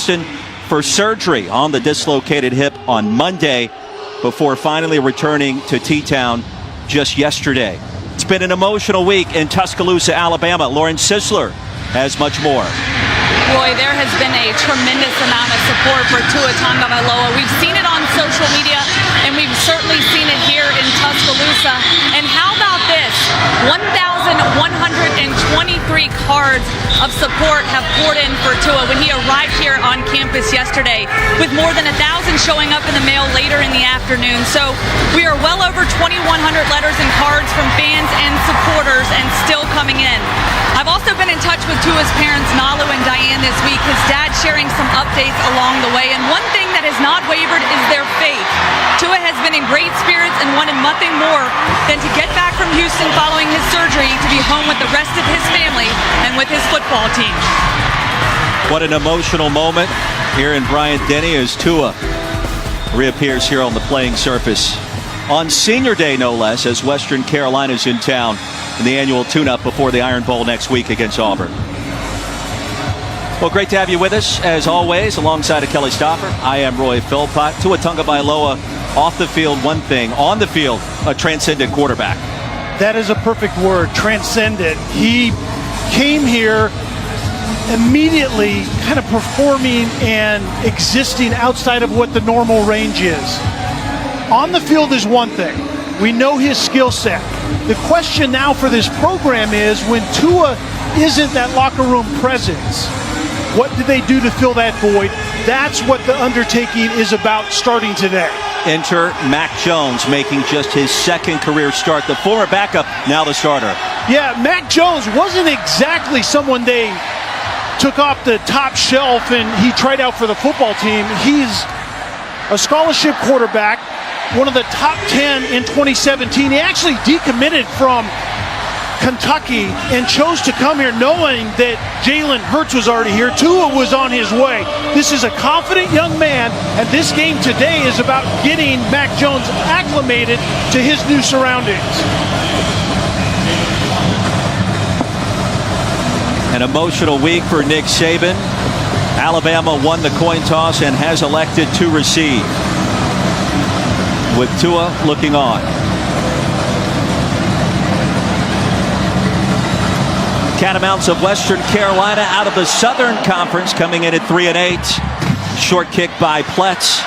Houston for surgery on the dislocated hip on Monday before finally returning to T-Town just yesterday. It's been an emotional week in Tuscaloosa, Alabama. Lauren Sisler has much more. Roy, there has been a tremendous amount of support for Tua Tagovailoa. We've seen it on social media, and we've certainly seen it here in Tuscaloosa. And how about this? 1,123 cards of support have poured in for Tua when he arrived here on campus yesterday, with more than 1,000 showing up in the mail later in the afternoon. So we are well over 2,100 letters and cards from fans and supporters, and still coming in. I've also been in touch with Tua's parents, Nalu and Diane, this week. His dad sharing some updates along the way. And one thing that has not wavered is their faith. Tua has been in great spirits and wanted nothing more than to get back from Houston following his surgery to be home with the rest of his family and with his football team. What an emotional moment here in Bryant-Denny as Tua reappears here on the playing surface on Senior Day, no less, as Western Carolina's in town in the annual tune-up before the Iron Bowl next week against Auburn. Well, great to have you with us, as always, alongside of Kelly Stoffer. I am Roy Philpott. Tua Tagovailoa, off the field, one thing. On the field, a transcendent quarterback. That is a perfect word, transcendent. He came here immediately kind of performing and existing outside of what the normal range is. On the field is one thing. We know his skill set. The question now for this program is, when Tua isn't that locker room presence, what do they do to fill that void? That's what the undertaking is about starting today. Enter Mac Jones, making just his second career start. The former backup, now the starter. Yeah, Mac Jones wasn't exactly someone they took off the top shelf and he tried out for the football team. He's a scholarship quarterback, one of the top 10 in 2017. He actually decommitted from Kentucky and chose to come here knowing that Jalen Hurts was already here. Tua was on his way. This is a confident young man, and this game today is about getting Mac Jones acclimated to his new surroundings. An emotional week for Nick Saban. Alabama won the coin toss and has elected to receive, with Tua looking on. Catamounts of Western Carolina out of the Southern Conference, coming in at 3-8. Short kick by Pletz,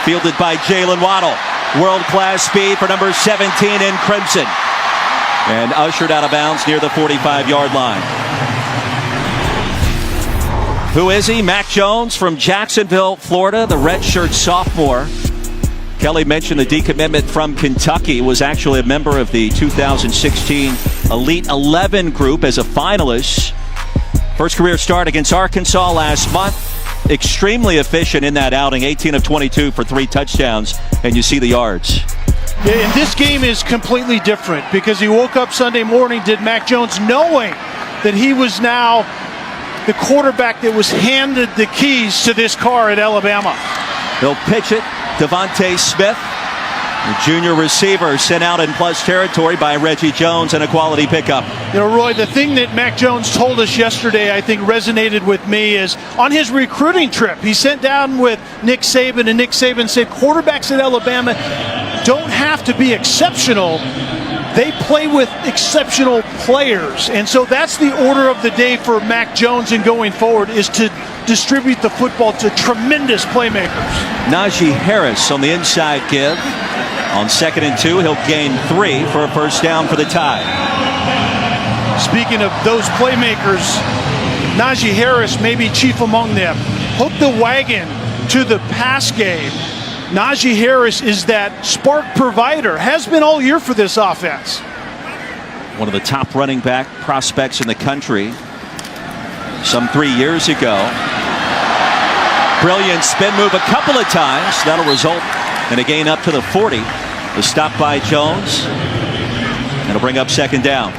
fielded by Jalen Waddle. World-class speed for number 17 in crimson, and ushered out of bounds near the 45-yard line. Who is he? Mac Jones from Jacksonville, Florida, the redshirt sophomore. Kelly mentioned the decommitment from Kentucky. Was actually a member of the 2016 Elite 11 group as a finalist. First career start against Arkansas last month. Extremely efficient in that outing, 18 of 22 for 3 touchdowns, and you see the yards. Yeah, and this game is completely different because he woke up Sunday morning, did Mac Jones, knowing that he was now the quarterback that was handed the keys to this car at Alabama. They'll pitch it. Devontae Smith, the junior receiver, sent out in plus territory by Reggie Jones, and a quality pickup. You know, Roy, the thing that Mac Jones told us yesterday, I think resonated with me, is on his recruiting trip, he sat down with Nick Saban, and Nick Saban said quarterbacks at Alabama don't have to be exceptional. They play with exceptional players. And so that's the order of the day for Mac Jones and going forward, is to distribute the football to tremendous playmakers. Najee Harris on the inside give. On 2nd and 2, he'll gain 3 for a first down for the tie. Speaking of those playmakers, Najee Harris may be chief among them. Hook the wagon to the pass game. Najee Harris is that spark provider, has been all year for this offense. One of the top running back prospects in the country some 3 years ago. Brilliant spin move a couple of times. That'll result in a gain up to the 40. The stop by Jones. It'll bring up 2nd down.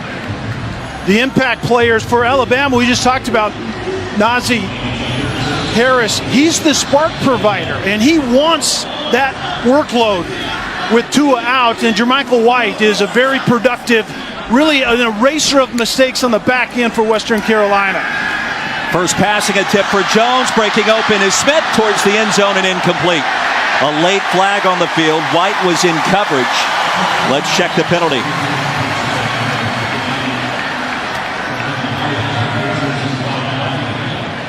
The impact players for Alabama, we just talked about Najee Harris. He's the spark provider, and he wants that workload with Tua out. And Jermichael White is a very productive, really an eraser of mistakes on the back end for Western Carolina. First passing attempt for Jones, breaking open is Smith towards the end zone and incomplete. A late flag on the field. White was in coverage. Let's check the penalty.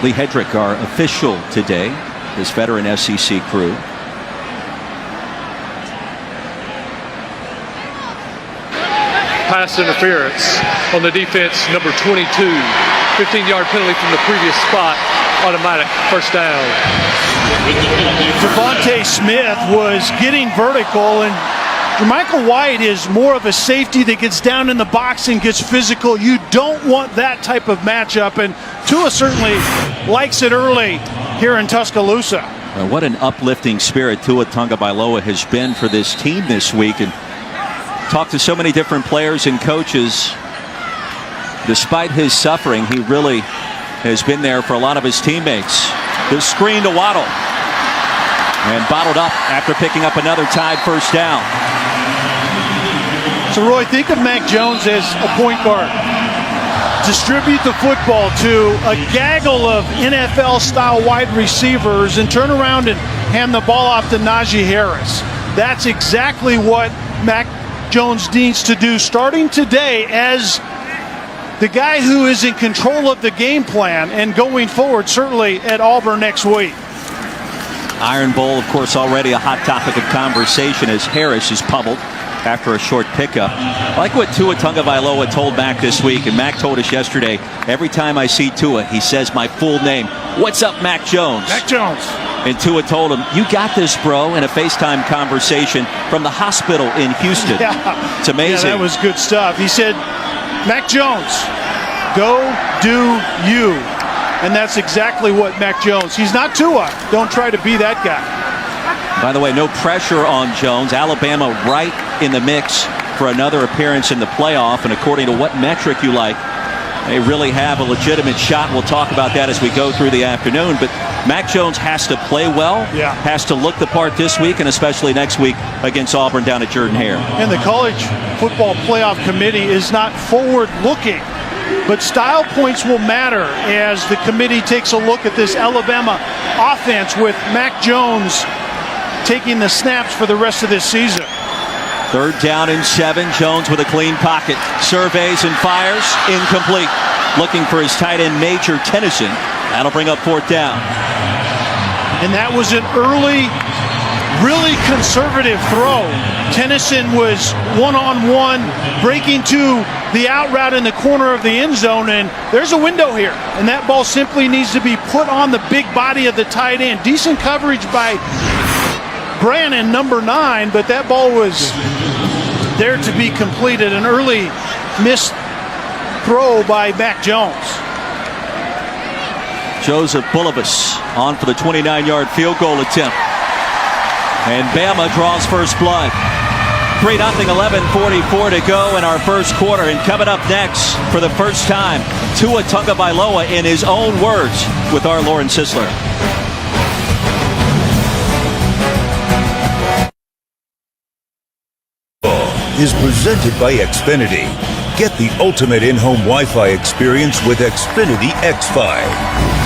Lee Hedrick, our official today, this veteran SEC crew. Pass interference on the defense, number 22. 15-yard penalty from the previous spot. Automatic first down. Devontae Smith was getting vertical, and Jermichael White is more of a safety that gets down in the box and gets physical. You don't want that type of matchup, and Tua certainly likes it early here in Tuscaloosa. What an uplifting spirit Tua Tagovailoa has been for this team this week, and talked to so many different players and coaches. Despite his suffering, he really has been there for a lot of his teammates. The screen to Waddle, and bottled up after picking up another tied first down. So Roy, think of Mac Jones as a point guard. Distribute the football to a gaggle of NFL-style wide receivers and turn around and hand the ball off to Najee Harris. That's exactly what Mac Jones needs to do starting today as the guy who is in control of the game plan and going forward, certainly at Auburn next week. Iron Bowl, of course, already a hot topic of conversation as Harris is pummeled after a short pickup. I like what Tua Tagovailoa told Mac this week, and Mac told us yesterday, every time I see Tua, he says my full name. What's up, Mac Jones? Mac Jones. And Tua told him, you got this, bro, in a FaceTime conversation from the hospital in Houston. Yeah. It's amazing. Yeah, that was good stuff. He said, Mac Jones, go do you. And that's exactly what Mac Jones. He's not Tua. Don't try to be that guy. By the way, no pressure on Jones. Alabama right in the mix for another appearance in the playoff. And according to what metric you like, they really have a legitimate shot. We'll talk about that as we go through the afternoon. But Mac Jones has to play well, has to look the part this week, and especially next week against Auburn down at Jordan-Hare. And the College Football Playoff Committee is not forward-looking, but style points will matter as the committee takes a look at this Alabama offense with Mac Jones taking the snaps for the rest of this season. 3rd down and 7. Jones with a clean pocket. Surveys and fires. Incomplete. Looking for his tight end, Major Tennyson. That'll bring up 4th down. And that was an early, really conservative throw. Tennyson was one-on-one, breaking to the out route in the corner of the end zone, and there's a window here. And that ball simply needs to be put on the big body of the tight end. Decent coverage by Brannon, number 9, but that ball was there to be completed. An early missed throw by Mac Jones. Joseph Bulovas on for the 29-yard field goal attempt. And Bama draws first blood. 3-0, 11:44 to go in our first quarter. And coming up next, for the first time, Tua Tagovailoa in his own words with our Lauren Sisler. Is presented by Xfinity. Get the ultimate in-home Wi-Fi experience with Xfinity X5.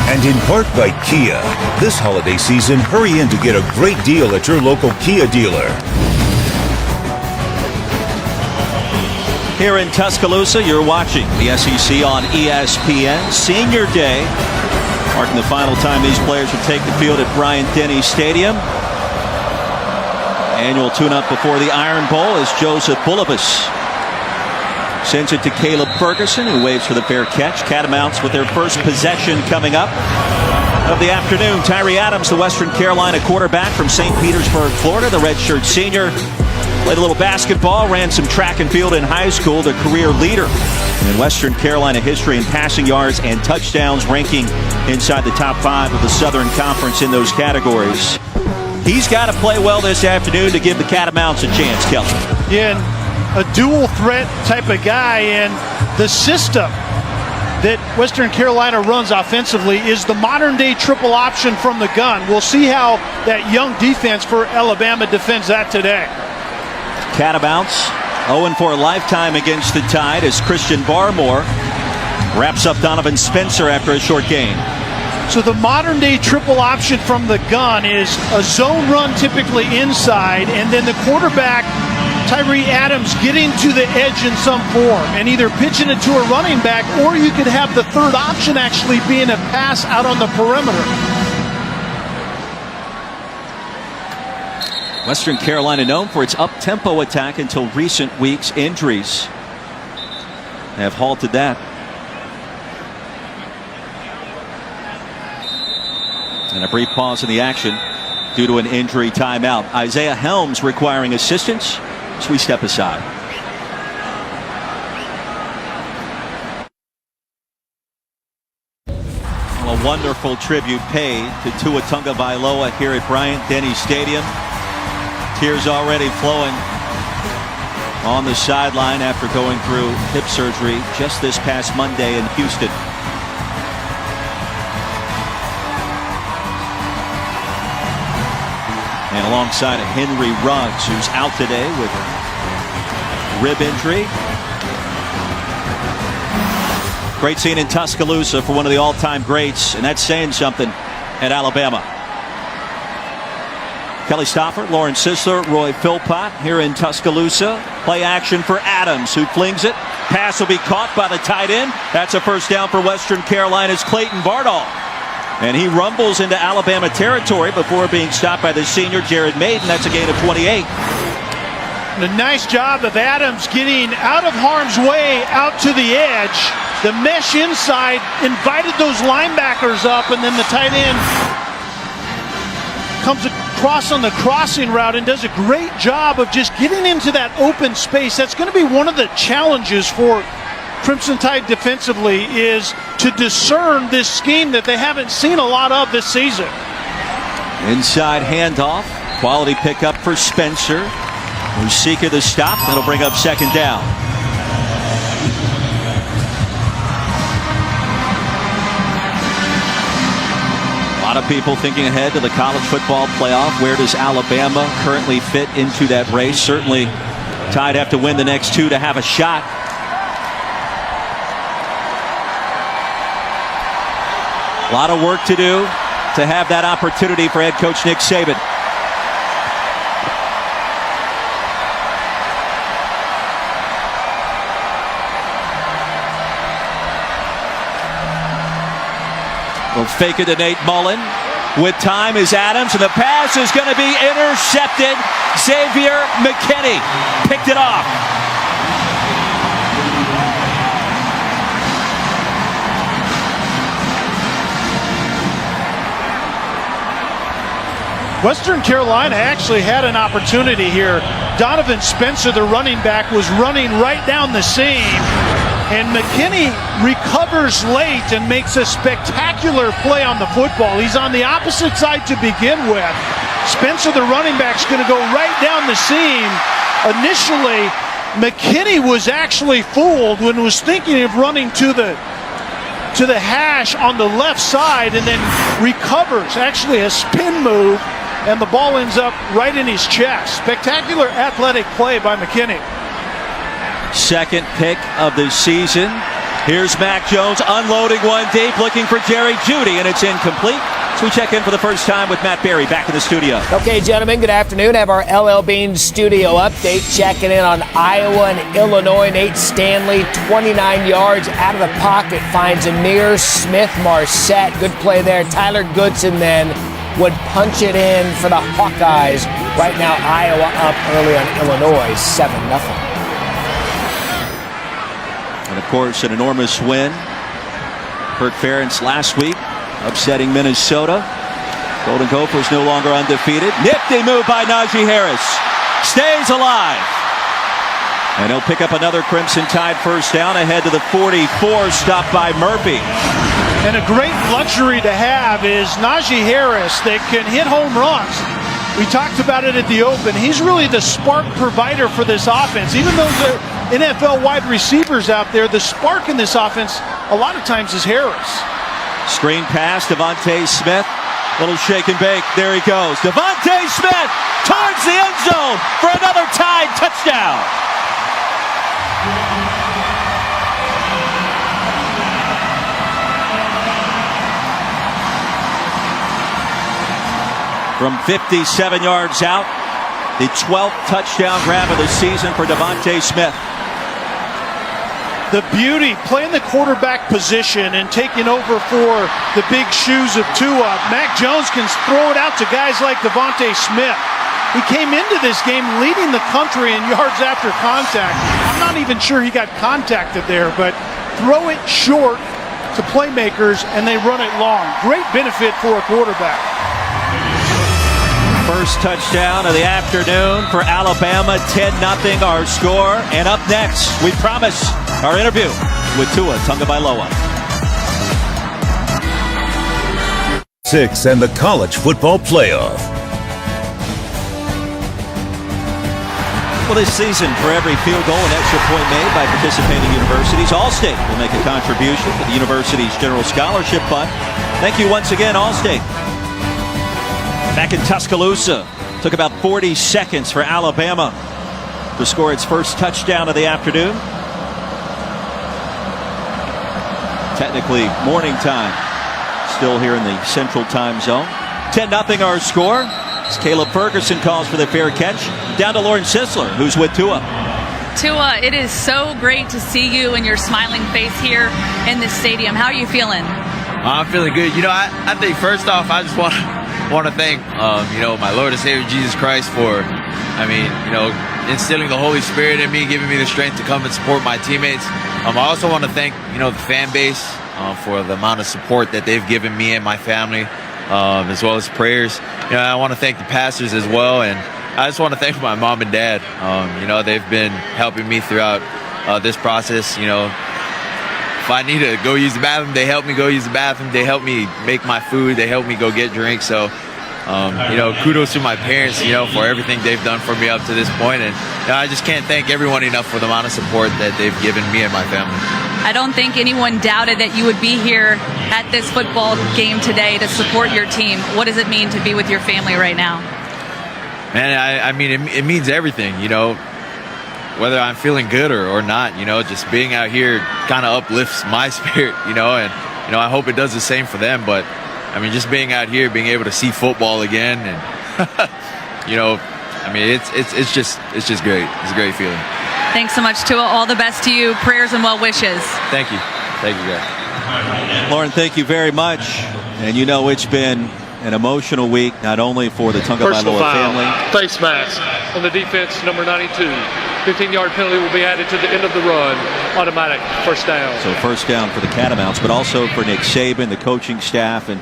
And in part by Kia. This holiday season, hurry in to get a great deal at your local Kia dealer. Here in Tuscaloosa, you're watching the SEC on ESPN. Senior Day, marking the final time these players would take the field at Bryant-Denny Stadium. Annual tune-up before the Iron Bowl as Joseph Bulovas sends it to Caleb Ferguson, who waits for the fair catch. Catamounts with their first possession coming up of the afternoon. Tyree Adams, the Western Carolina quarterback from St. Petersburg, Florida, the redshirt senior. Played a little basketball, ran some track and field in high school, the career leader in Western Carolina history in passing yards and touchdowns, ranking inside the top 5 of the Southern Conference in those categories. He's got to play well this afternoon to give the Catamounts a chance, Kelly. Yeah, a dual threat type of guy, and the system that Western Carolina runs offensively is the modern day triple option from the gun. We'll see how that young defense for Alabama defends that today. Catamounts 0-4 lifetime against the Tide as Christian Barmore wraps up Donovan Spencer after a short game. So the modern day triple option from the gun is a zone run typically inside, and then the quarterback, Tyree Adams, getting to the edge in some form and either pitching it to a running back, or you could have the third option actually being a pass out on the perimeter. Western Carolina known for its up-tempo attack until recent weeks. Injuries have halted that. And a brief pause in the action due to an injury timeout. Isaiah Helms requiring assistance, so we step aside. Well, a wonderful tribute paid to Tua Tagovailoa here at Bryant-Denny Stadium. Tears already flowing on the sideline after going through hip surgery just this past Monday in Houston. And alongside Henry Ruggs, who's out today with a rib injury. Great scene in Tuscaloosa for one of the all-time greats, and that's saying something at Alabama. Kelly Stouffer, Lauren Sisler, Roy Philpott here in Tuscaloosa. Play action for Adams, who flings it. Pass will be caught by the tight end. That's a first down for Western Carolina's Clayton Bardall. And he rumbles into Alabama territory before being stopped by the senior Jared Maiden. That's a gain of 28. A nice job of Adams getting out of harm's way, out to the edge. The mesh inside invited those linebackers up, and then the tight end comes across on the crossing route and does a great job of just getting into that open space. That's going to be one of the challenges for Crimson Tide defensively, is to discern this scheme that they haven't seen a lot of this season. Inside handoff, quality pickup for Spencer. Musika the stop, that'll bring up second down. A lot of people thinking ahead to the college football playoff. Where does Alabama currently fit into that race? Certainly Tide have to win the next two to have a shot. A lot of work to do to have that opportunity for head coach Nick Saban. We'll fake it to Nate Mullen. With time is Adams, and the pass is going to be intercepted. Xavier McKinney picked it off. Western Carolina actually had an opportunity here. Donovan Spencer, the running back, was running right down the seam, and McKinney recovers late and makes a spectacular play on the football. He's on the opposite side to begin with. Spencer, the running back, is going to go right down the seam. Initially, McKinney was actually fooled when he was thinking of running to the hash on the left side, and then recovers, actually a spin move, and the ball ends up right in his chest. Spectacular athletic play by McKinney. Second pick of the season. Here's Mac Jones unloading one deep, looking for Jerry Jeudy, and it's incomplete. So we check in for the first time with Matt Berry back in the studio. Okay, gentlemen, good afternoon. Have our LL Bean studio update. Checking in on Iowa and Illinois. Nate Stanley, 29 yards out of the pocket, finds Amir Smith-Marset. Good play there. Tyler Goodson then would punch it in for the Hawkeyes. Right now, Iowa up early on Illinois, 7-0. And of course, an enormous win. Kirk Ferentz last week, upsetting Minnesota. Golden Gophers no longer undefeated. Nifty move by Najee Harris. Stays alive. And he'll pick up another Crimson Tide first down ahead to the 44, stopped by Murphy. And a great luxury to have is Najee Harris that can hit home runs. We talked about it at the Open. He's really the spark provider for this offense. Even though the NFL wide receivers out there, the spark in this offense a lot of times is Harris. Screen pass, Devontae Smith. Little shake and bake. There he goes. Devontae Smith towards the end zone for another Tide touchdown. from 57 yards out. The 12th touchdown grab of the season for Devontae Smith. The beauty, playing the quarterback position and taking over for the big shoes of Tua. Mac Jones can throw it out to guys like Devontae Smith. He came into this game leading the country in yards after contact. I'm not even sure he got contacted there, but throw it short to playmakers and they run it long. Great benefit for a quarterback. First touchdown of the afternoon for Alabama, 10-0 our score. And up next, we promise our interview with Tua Tagovailoa. 6 and the college football playoff. Well, this season, for every field goal and extra point made by participating universities, Allstate will make a contribution to the university's General Scholarship Fund. Thank you once again, Allstate. Back in Tuscaloosa, took about 40 seconds for Alabama to score its first touchdown of the afternoon. Technically morning time, still here in the Central Time Zone. 10-0 our score. As Caleb Ferguson calls for the fair catch. Down to Lauren Sisler, who's with Tua. Tua, it is so great to see you and your smiling face here in this stadium. How are you feeling? I'm feeling good. I think first off, I just want to thank, my Lord and Savior Jesus Christ for, instilling the Holy Spirit in me, giving me the strength to come and support my teammates. I also want to thank, the fan base for the amount of support that they've given me and my family, as well as prayers. I want to thank the pastors as well, and I just want to thank my mom and dad. They've been helping me throughout this process. If I need to go use the bathroom, they help me go use the bathroom. They help me make my food. They help me go get drinks. So, kudos to my parents, for everything they've done for me up to this point. And I just can't thank everyone enough for the amount of support that they've given me and my family. I don't think anyone doubted that you would be here at this football game today to support your team. What does it mean to be with your family right now? Man, it means everything, whether I'm feeling good or not, just being out here kind of uplifts my spirit, and I hope it does the same for them. But just being out here, being able to see football again, and it's just great. It's a great feeling. Thanks so much, Tua. All the best to you. Prayers and well wishes. Thank you, guys. Lauren, thank you very much. And it's been an emotional week, not only for the Tagovailoa family. Face mask on the defense, number 92. 15-yard penalty will be added to the end of the run. Automatic first down. So first down for the Catamounts, but also for Nick Saban, the coaching staff, and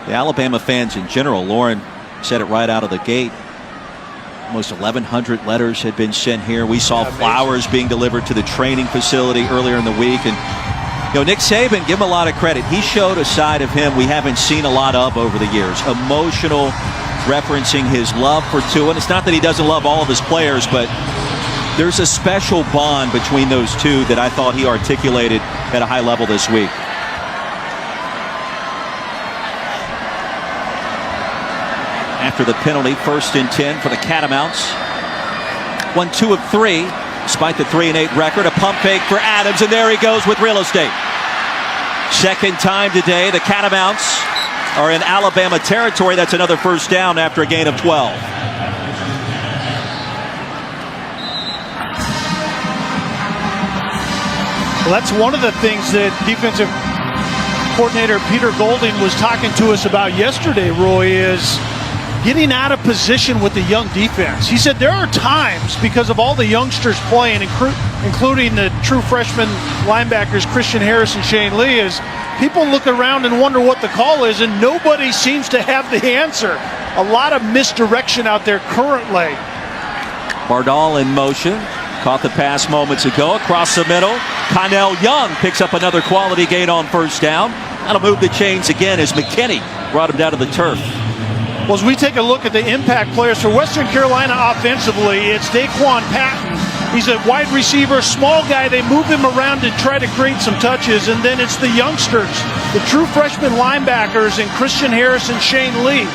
the Alabama fans in general. Lauren said it right out of the gate. Almost 1,100 letters had been sent here. We saw flowers being delivered to the training facility earlier in the week. And Nick Saban, give him a lot of credit. He showed a side of him we haven't seen a lot of over the years. Emotional, referencing his love for Tua. And it's not that he doesn't love all of his players, but there's a special bond between those two that I thought he articulated at a high level this week. After the penalty, 1st and 10 for the Catamounts. 1, 2 of 3, despite the 3-8 record. A pump fake for Adams, and there he goes with real estate. Second time today, the Catamounts are in Alabama territory. That's another first down after a gain of 12. Well, that's one of the things that defensive coordinator Peter Golding was talking to us about yesterday, Roy, is getting out of position with the young defense. He said there are times, because of all the youngsters playing, including the true freshman linebackers Christian Harris and Shane Lee, is people look around and wonder what the call is, and nobody seems to have the answer. A lot of misdirection out there currently. Bardal in motion. Caught the pass moments ago across the middle. Connell Young picks up another quality gain on first down. That'll move the chains again as McKinney brought him down to the turf. Well, as we take a look at the impact players for Western Carolina offensively, it's Daquan Patton. He's a wide receiver, small guy. They move him around to try to create some touches. And then it's the youngsters, the true freshman linebackers, and Christian Harris and Shane Lee.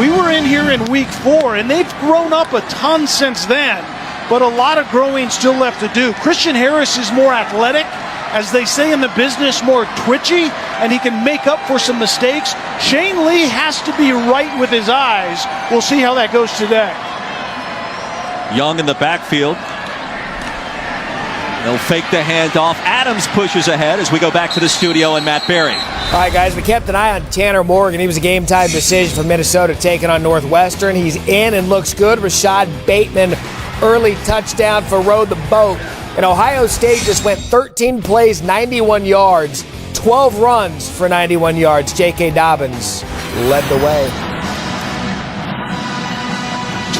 We were in here in week 4, and they've grown up a ton since then. But a lot of growing still left to do. Christian Harris is more athletic. as they say in the business, more twitchy, and he can make up for some mistakes. Shane Lee has to be right with his eyes. We'll see how that goes today. Young in the backfield. They'll fake the handoff. Adams pushes ahead as we go back to the studio and Matt Berry. All right, guys, we kept an eye on Tanner Morgan. He was a game-time decision for Minnesota taking on Northwestern. He's in and looks good. Rashad Bateman, early touchdown for Row the Boat. And Ohio State just went 13 plays, 91 yards, 12 runs for 91 yards. J.K. Dobbins led the way.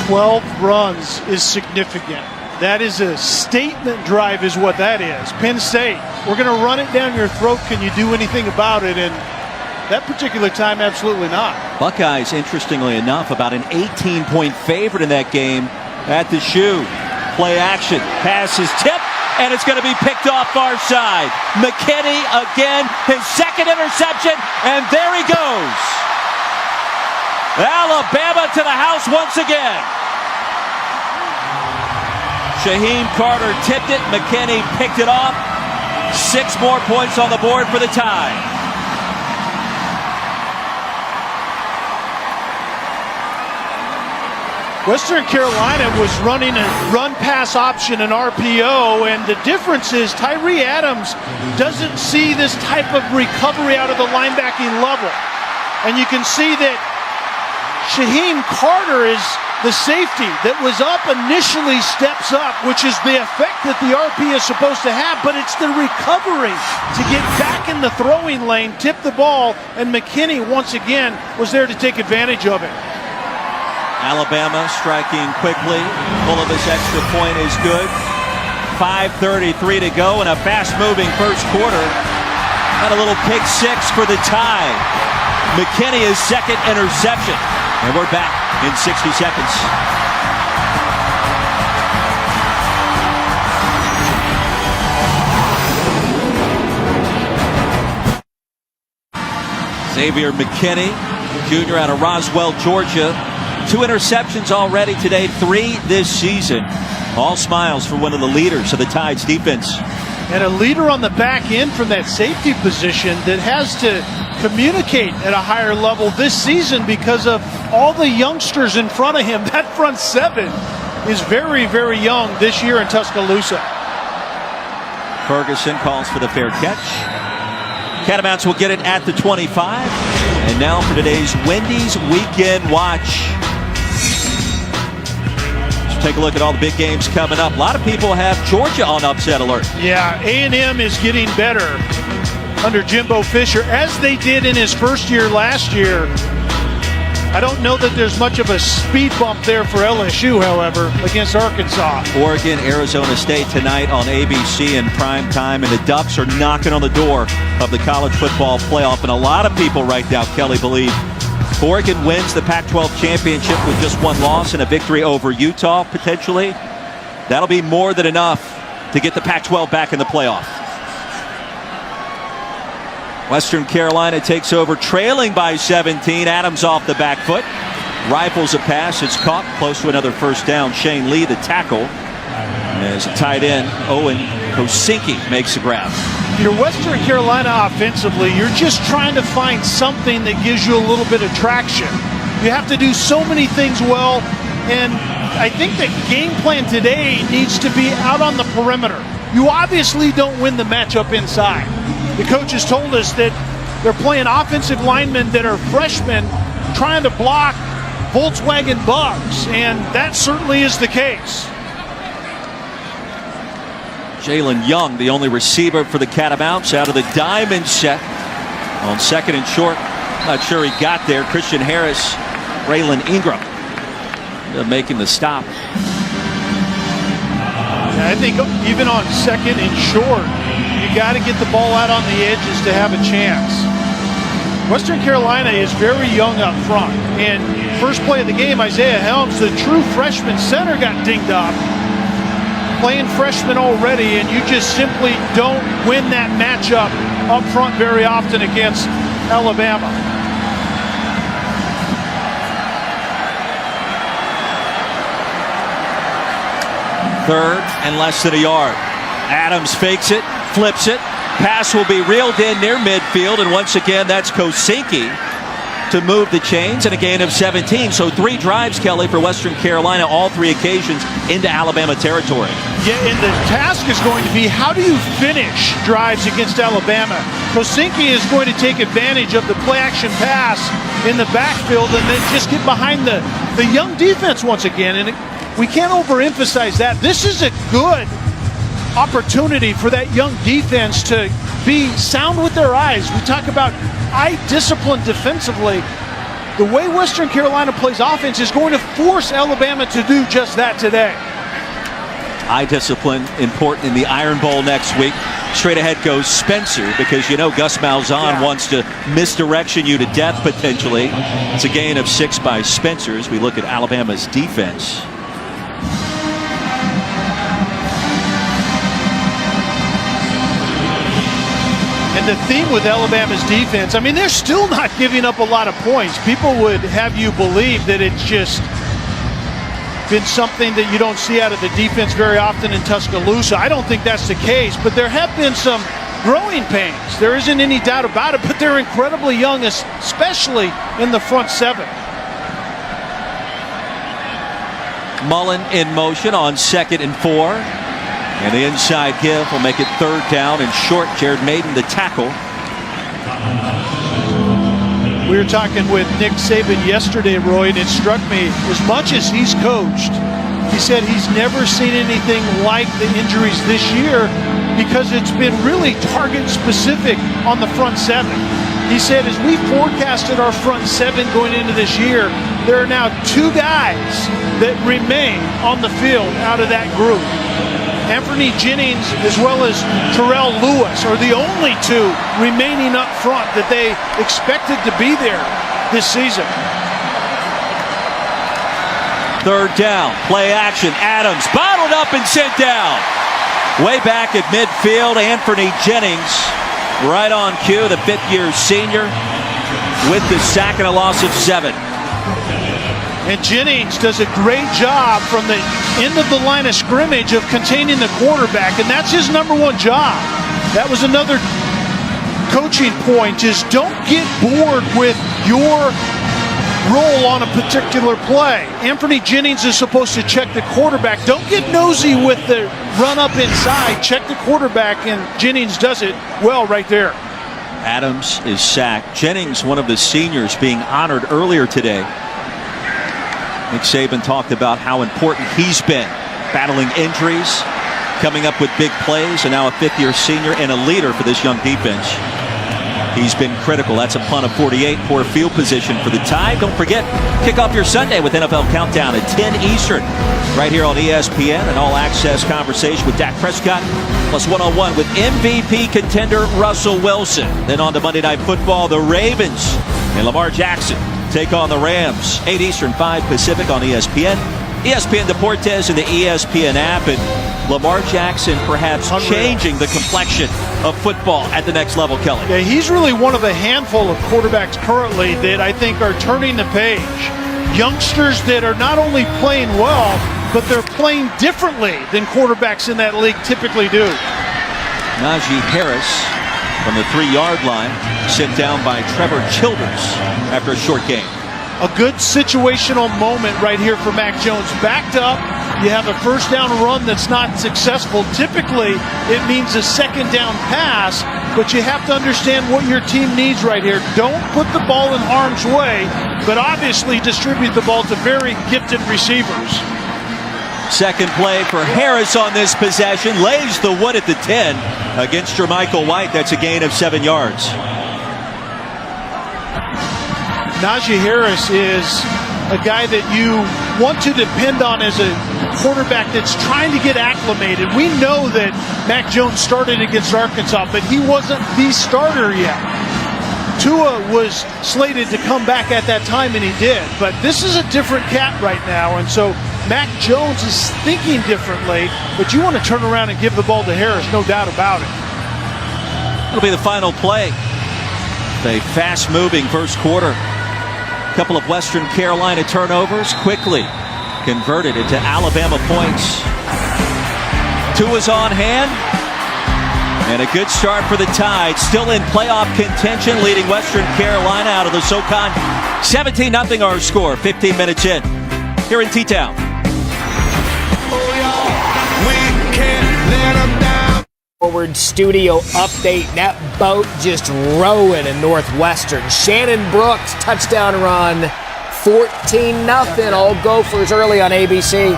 12 runs is significant. That is a statement drive is what that is. Penn State, we're going to run it down your throat. Can you do anything about it? And that particular time, absolutely not. Buckeyes, interestingly enough, about an 18-point favorite in that game at the shoe. Play action, pass is tipped, and it's going to be picked off far side. McKinney again, his second interception, and there he goes. Alabama to the house once again. Shaheem Carter tipped it. McKinney picked it off. 6 more points on the board for the tie. Western Carolina was running a run-pass option, an RPO, and the difference is Tyree Adams doesn't see this type of recovery out of the linebacking level. And you can see that Shaheem Carter is the safety that was up initially steps up, which is the effect that the RP is supposed to have, but it's the recovery to get back in the throwing lane, tip the ball, and McKinney once again was there to take advantage of it. Alabama striking quickly. Bulovas' extra point is good. 5:33 to go in a fast-moving first quarter. And a little pick six for the tie. McKinney his second interception. And we're back in 60 seconds. Xavier McKinney, junior out of Roswell, Georgia. 2 interceptions already today, 3 this season. All smiles for one of the leaders of the Tide's defense. And a leader on the back end from that safety position that has to communicate at a higher level this season because of all the youngsters in front of him. That front seven is very, very young this year in Tuscaloosa. Ferguson calls for the fair catch. Catamounts will get it at the 25. And now for today's Wendy's Weekend Watch. Take a look at all the big games coming up. A lot of people have Georgia on upset alert. Yeah, A&M is getting better under Jimbo Fisher, as they did in his first year last year. I don't know that there's much of a speed bump there for LSU, however, against Arkansas. Oregon, Arizona State tonight on ABC in prime time, and the Ducks are knocking on the door of the college football playoff. And a lot of people right now, Kelly, believe Oregon wins the Pac-12 championship with just 1 loss and a victory over Utah, potentially. That'll be more than enough to get the Pac-12 back in the playoff. Western Carolina takes over, trailing by 17. Adams off the back foot. Rifles a pass. It's caught close to another first down. Shane Lee, the tackle. As a tight end, Owen Kosinski makes the grab. You're Western Carolina offensively, you're just trying to find something that gives you a little bit of traction. You have to do so many things well, and I think the game plan today needs to be out on the perimeter. You obviously don't win the matchup inside. The coach has told us that they're playing offensive linemen that are freshmen trying to block Volkswagen Bugs, and that certainly is the case. Jalen Young, the only receiver for the Catamounts, out of the diamond set on second and short. Not sure he got there. Christian Harris, Braylon Ingram making the stop. Yeah, I think even on second and short, you got to get the ball out on the edges to have a chance. Western Carolina is very young up front. And first play of the game, Isaiah Helms, the true freshman center, got dinged up. Playing freshman already, and you just simply don't win that matchup up front very often against Alabama. Third and less than a yard. Adams fakes it, flips it, Pass will be reeled in near midfield, and once again, that's Kosinski to move the chains, and a gain of 17. So 3 drives, Kelly, for Western Carolina, all 3 occasions into Alabama territory. Yeah, and the task is going to be, how do you finish drives against Alabama? Kosinski is going to take advantage of the play-action pass in the backfield and then just get behind the young defense once again. And we can't overemphasize that. This is a good opportunity for that young defense to be sound with their eyes. We talk about eye discipline defensively. The way Western Carolina plays offense is going to force Alabama to do just that today. Eye discipline important in the Iron Bowl next week. Straight ahead goes Spencer, because you know Gus Malzahn wants to misdirection you to death potentially. It's a gain of 6 by Spencer as we look at Alabama's defense. And the theme with Alabama's defense, I mean, they're still not giving up a lot of points. People would have you believe that it's just been something that you don't see out of the defense very often in Tuscaloosa. I don't think that's the case, but there have been some growing pains. There isn't any doubt about it, but they're incredibly young, especially in the front 7. Mullen in motion on 2nd and 4. And the inside give will make it 3rd down and short. Jared Maiden, the tackle. We were talking with Nick Saban yesterday, Roy, and it struck me, as much as he's coached, he said he's never seen anything like the injuries this year because it's been really target specific on the front 7. He said, as we forecasted our front 7 going into this year, there are now 2 guys that remain on the field out of that group. Anthony Jennings as well as Terrell Lewis are the only 2 remaining up front that they expected to be there this season. 3rd down, play action. Adams bottled up and sent down. Way back at midfield, Anthony Jennings right on cue, the 5th-year senior with the sack and a loss of 7. And Jennings does a great job from the end of the line of scrimmage of containing the quarterback, and that's his number 1 job. That was another coaching point, is don't get bored with your role on a particular play. Anthony Jennings is supposed to check the quarterback. Don't get nosy with the run up inside. Check the quarterback, and Jennings does it well right there. Adams is sacked. Jennings, one of the seniors, being honored earlier today. Nick Saban talked about how important he's been, battling injuries, coming up with big plays, and now a 5th-year senior and a leader for this young defense. He's been critical. That's a punt of 48, poor field position for the Tide. Don't forget, kick off your Sunday with NFL Countdown at 10 Eastern, right here on ESPN, an all-access conversation with Dak Prescott, plus one-on-one with MVP contender Russell Wilson. Then on to Monday Night Football, the Ravens and Lamar Jackson take on the Rams. 8 Eastern, 5 Pacific on ESPN. ESPN Deportes and the ESPN app. And Lamar Jackson perhaps changing the complexion of football at the next level, Kelly. Yeah, he's really one of a handful of quarterbacks currently that I think are turning the page. Youngsters that are not only playing well, but they're playing differently than quarterbacks in that league typically do. Najee Harris from the 3-yard line, sent down by Trevor Childers after a short game. A good situational moment right here for Mac Jones. Backed up, you have a 1st down run that's not successful. Typically, it means a 2nd down pass, but you have to understand what your team needs right here. Don't put the ball in harm's way, but obviously distribute the ball to very gifted receivers. Second play for Harris on this possession. Lays the wood at the 10 against Jermichael White. That's a gain of 7 yards. Najee Harris is a guy that you want to depend on as a quarterback that's trying to get acclimated. We know that Mac Jones started against Arkansas, but he wasn't the starter yet. Tua was slated to come back at that time, and he did. But this is a different cat right now, and so Mac Jones is thinking differently, but you want to turn around and give the ball to Harris, no doubt about it. It'll be the final play. A fast-moving first quarter. A couple of Western Carolina turnovers quickly converted into Alabama points. Tua's on hand. And a good start for the Tide, still in playoff contention, leading Western Carolina out of the SoCon. 17-0 our score, 15 minutes in, here in T-Town. Forward studio update. That boat just rowing in Northwestern. Shannon Brooks, touchdown run, 14-0. All Gophers early on ABC.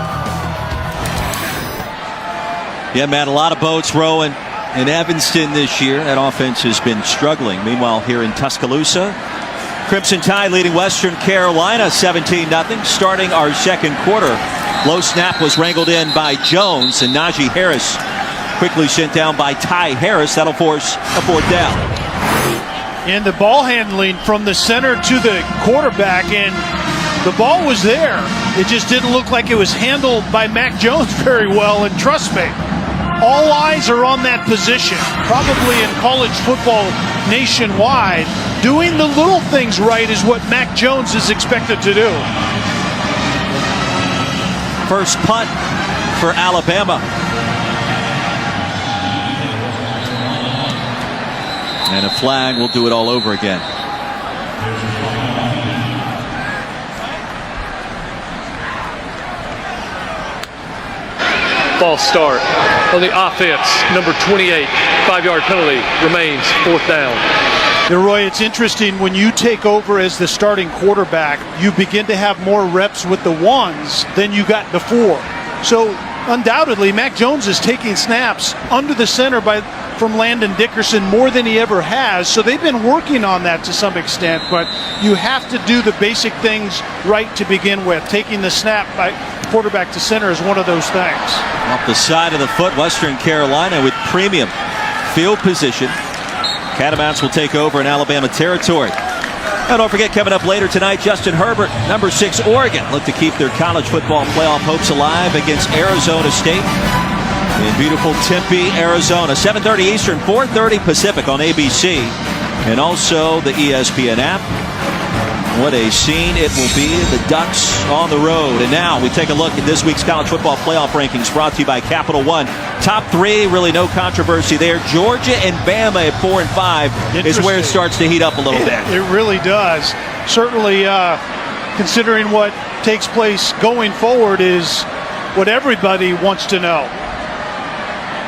Yeah, man, a lot of boats rowing in Evanston this year. That offense has been struggling. Meanwhile, here in Tuscaloosa, Crimson Tide leading Western Carolina 17-0. Starting our second quarter, low snap was wrangled in by Jones, and Najee Harris quickly sent down by Ty Harris. That'll force a fourth down. And the ball handling from the center to the quarterback, and the ball was there. It just didn't look like it was handled by Mac Jones very well, and trust me, all eyes are on that position, probably in college football nationwide. Doing the little things right is what Mac Jones is expected to do. First punt for Alabama. And a flag will do it all over again. False start on the offense. Number 28, 5-yard penalty, remains fourth down. Roy, it's interesting when you take over as the starting quarterback, you begin to have more reps with the ones than you got before. So undoubtedly, Mac Jones is taking snaps under the center from Landon Dickerson more than he ever has. So they've been working on that to some extent, but you have to do the basic things right to begin with. Taking the snap by quarterback to center is one of those things. Off the side of the foot, Western Carolina with premium field position. Catamounts will take over in Alabama territory. And don't forget, coming up later tonight, Justin Herbert, number 6 Oregon, look to keep their college football playoff hopes alive against Arizona State in beautiful Tempe, Arizona. 7:30 Eastern, 4:30 Pacific on ABC, and also the ESPN app. What a scene it will be, the Ducks on the road. And now we take a look at this week's college football playoff rankings brought to you by Capital One. Top 3, really no controversy there. Georgia and Bama at 4 and 5 is where it starts to heat up a little bit. It really does. Certainly, considering what takes place going forward is what everybody wants to know.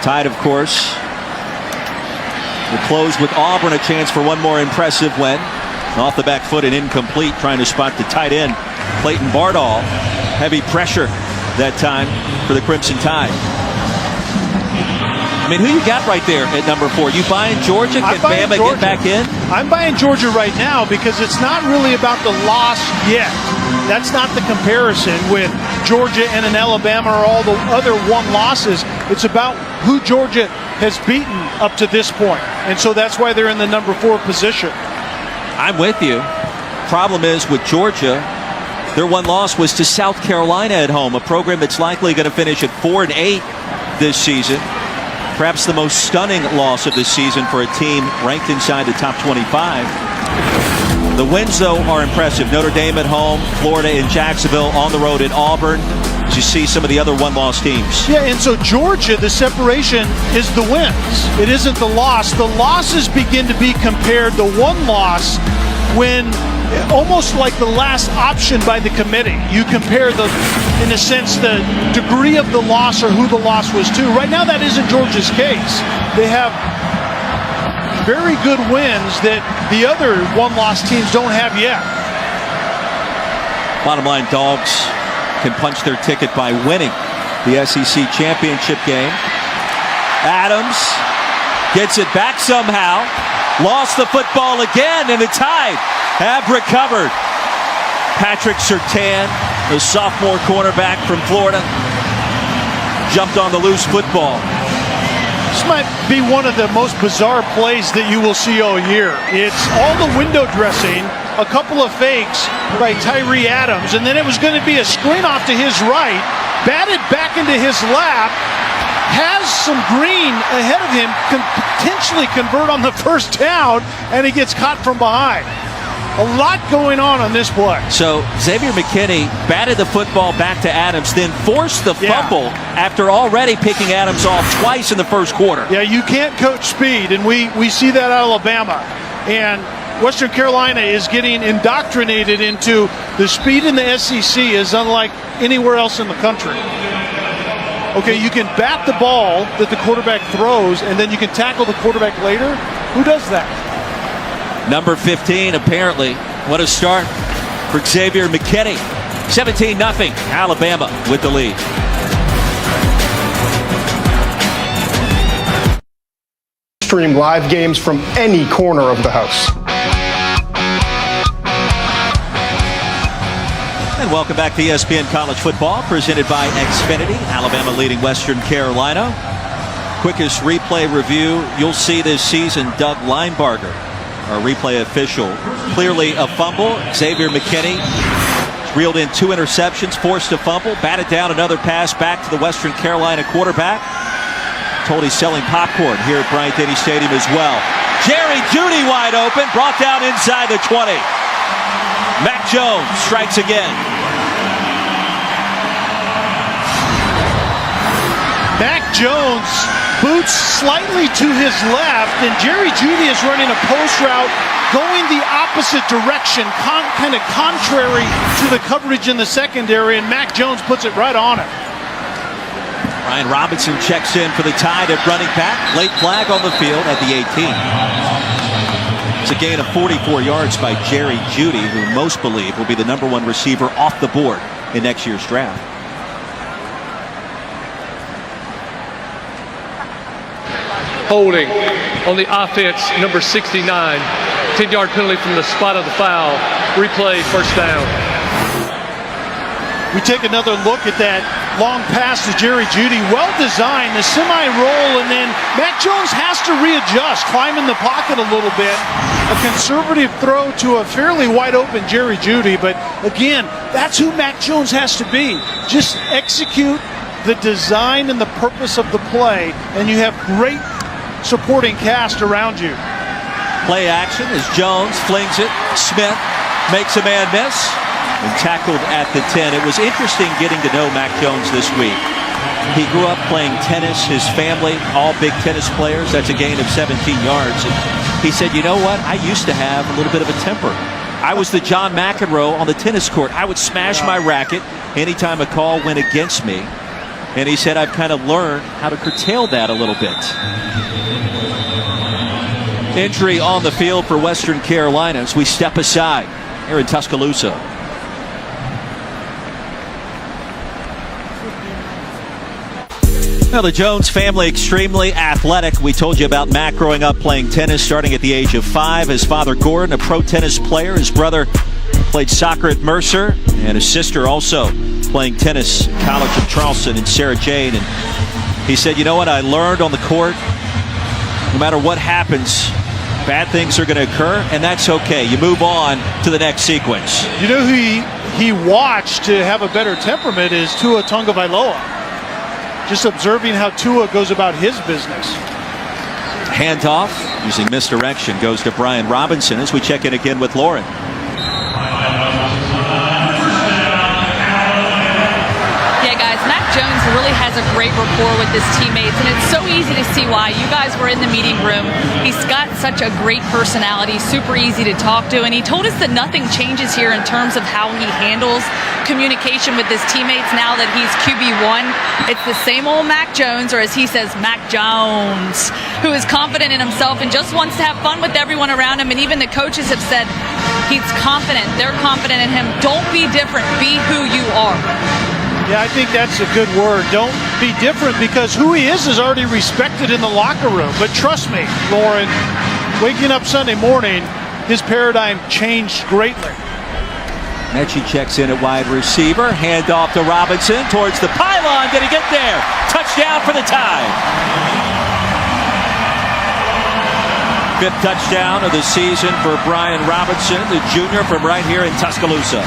Tide, of course, will close with Auburn, a chance for one more impressive win. Off the back foot and incomplete, trying to spot the tight end, Clayton Bardall. Heavy pressure that time for the Crimson Tide. I mean, who you got right there at number 4? You buying Georgia? Can Bama get back in? I'm buying Georgia right now because it's not really about the loss yet. That's not the comparison with Georgia and an Alabama or all the other one losses. It's about who Georgia has beaten up to this point. And so that's why they're in the number 4 position. I'm with you. Problem is with Georgia, their one loss was to South Carolina at home, a program that's likely going to finish at 4-8 this season. Perhaps the most stunning loss of the season for a team ranked inside the top 25. The wins, though, are impressive. Notre Dame at home, Florida in Jacksonville, on the road in Auburn. As you see some of the other one-loss teams. Yeah, and so Georgia, the separation is the wins. It isn't the loss. The losses begin to be compared to one loss when almost like the last option by the committee. You compare in a sense, the degree of the loss or who the loss was to. Right now, that isn't Georgia's case. They have very good wins that the other one-loss teams don't have yet. Bottom line, Dogs can punch their ticket by winning the SEC championship game. Adams gets it back somehow. Lost the football again, and the Tide have recovered. Patrick Surtain, the sophomore cornerback from Florida, jumped on the loose football. This might be one of the most bizarre plays that you will see all year. It's all the window dressing, a couple of fakes by Tyree Adams, and then it was going to be a screen off to his right, batted back into his lap, has some green ahead of him, can potentially convert on the first down, and he gets caught from behind. A lot going on this play. So Xavier McKinney batted the football back to Adams, then forced the fumble after already picking Adams off twice in the first quarter. Yeah, you can't coach speed, and we see that at Alabama. And Western Carolina is getting indoctrinated into the speed in the SEC is unlike anywhere else in the country. Okay, you can bat the ball that the quarterback throws, and then you can tackle the quarterback later. Who does that? Number 15, apparently. What a start for Xavier McKinney. 17-0, Alabama with the lead. Stream live games from any corner of the house. And welcome back to ESPN College Football, presented by Xfinity. Alabama leading Western Carolina. Quickest replay review you'll see this season, Doug Linebarger, our replay official. Clearly a fumble. Xavier McKinney reeled in 2 interceptions, forced a fumble, batted down another pass back to the Western Carolina quarterback. Told he's selling popcorn here at Bryant-Denny Stadium as well. Jerry Jeudy wide open, brought down inside the 20. Mac Jones strikes again. Mac Jones boots slightly to his left, and Jerry Jeudy is running a post route going the opposite direction, kind of contrary to the coverage in the secondary, and Mac Jones puts it right on it. Ryan Robinson checks in for the Tide at running back. Late flag on the field at the 18. It's a gain of 44 yards by Jerry Jeudy, who most believe will be the #1 receiver off the board in next year's draft. Holding on the offense, number 69. 10-yard penalty from the spot of the foul. Replay, first down. We take another look at that long pass to Jerry Jeudy. Well designed, the semi-roll, and then Mac Jones has to readjust, climb in the pocket a little bit. A conservative throw to a fairly wide open Jerry Jeudy, but again, that's who Mac Jones has to be. Just execute the design and the purpose of the play, and you have great supporting cast around you. Play action as Jones flings it. Smith makes a man miss and tackled at the 10. It was interesting getting to know Mac Jones this week. He grew up playing tennis. His family, all big tennis players. That's a gain of 17 yards. And he said, you know what? I used to have a little bit of a temper. I was the John McEnroe on the tennis court. I would smash my racket anytime a call went against me. And he said, I've kind of learned how to curtail that a little bit. Injury on the field for Western Carolina as we step aside here in Tuscaloosa. Now, the Jones family, extremely athletic. We told you about Mac growing up playing tennis, starting at the age of 5. His father, Gordon, a pro tennis player. His brother played soccer at Mercer, and his sister also playing tennis at College of Charleston and Sarah Jane. And he said, you know what I learned on the court? No matter what happens, bad things are going to occur, and that's okay. You move on to the next sequence. You know who he watched to have a better temperament is Tua Tagovailoa. Just observing how Tua goes about his business. Handoff using misdirection goes to Brian Robinson as we check in again with Lauren. Yeah, guys, Mac Jones really has a great rapport with his teammates, and it's so easy to see why. You guys were in the meeting room. He's got such a great personality, super easy to talk to, and he told us that nothing changes here in terms of how he handles communication with his teammates now that he's QB1. It's the same old Mac Jones, or as he says, Mac Jones, who is confident in himself and just wants to have fun with everyone around him. And even the coaches have said he's confident. They're confident in him. Don't be different. Be who you are. Yeah, I think that's a good word. Don't be different, because who he is already respected in the locker room. But trust me, Lauren, waking up Sunday morning, his paradigm changed greatly. Mechie checks in at wide receiver. Handoff to Robinson towards the pylon. Did he get there? Touchdown for the Tide. 5th touchdown of the season for Brian Robinson, the junior from right here in Tuscaloosa.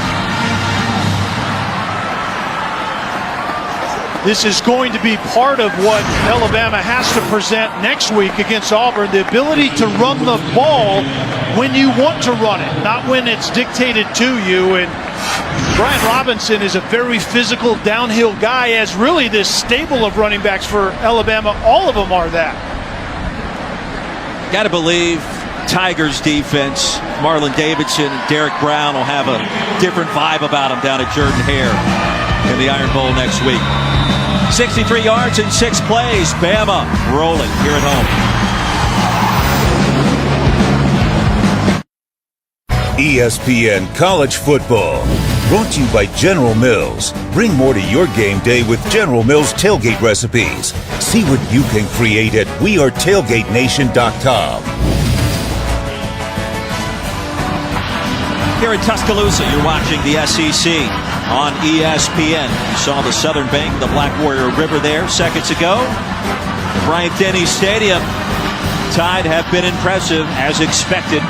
this is going to be part of what Alabama has to present next week against Auburn, the ability to run the ball when you want to run it, not when it's dictated to you. And Brian Robinson is a very physical downhill guy, as really this stable of running backs for Alabama, all of them are that. Got to believe Tigers defense, Marlon Davidson and Derek Brown will have a different vibe about them down at Jordan-Hare in the Iron Bowl next week. 63 yards in 6 plays. Bama rolling here at home. ESPN College Football, brought to you by General Mills. Bring more to your game day with General Mills tailgate recipes. See what you can create at wearetailgatenation.com. Here in Tuscaloosa, you're watching the SEC on ESPN. You saw the southern bank, the Black Warrior River there seconds ago. Bryant-Denny Stadium. Tide have been impressive as expected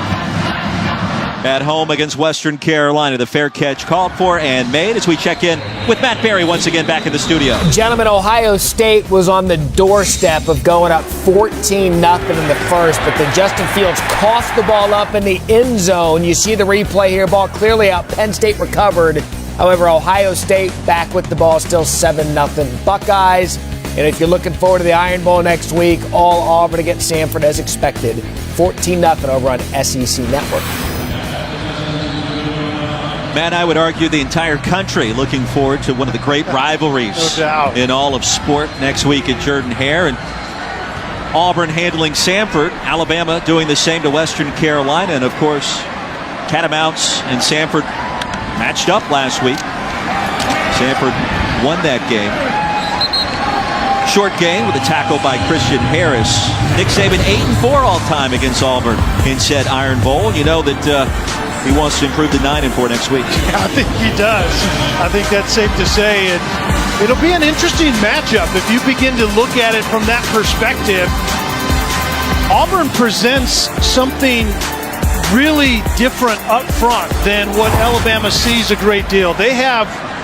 at home against Western Carolina. The fair catch called for and made as we check in with Matt Berry once again back in the studio. Gentlemen, Ohio State was on the doorstep of going up 14-0 in the first, but then Justin Fields coughed the ball up in the end zone. You see the replay here, ball clearly out. Penn State recovered. However, Ohio State back with the ball, still 7-0 Buckeyes. And if you're looking forward to the Iron Bowl next week, all Auburn against Samford as expected. 14-0 over on SEC Network. Man, I would argue the entire country looking forward to one of the great rivalries in all of sport next week at Jordan-Hare. And Auburn handling Samford, Alabama doing the same to Western Carolina. And, of course, Catamounts and Samford matched up last week. Samford won that game. Short game with a tackle by Christian Harris. Nick Saban 8-4 all-time against Auburn in said Iron Bowl. You know that he wants to improve to 9-4 next week. I think he does. I think that's safe to say. And it'll be an interesting matchup if you begin to look at it from that perspective. Auburn presents something really different up front than what Alabama sees a great deal.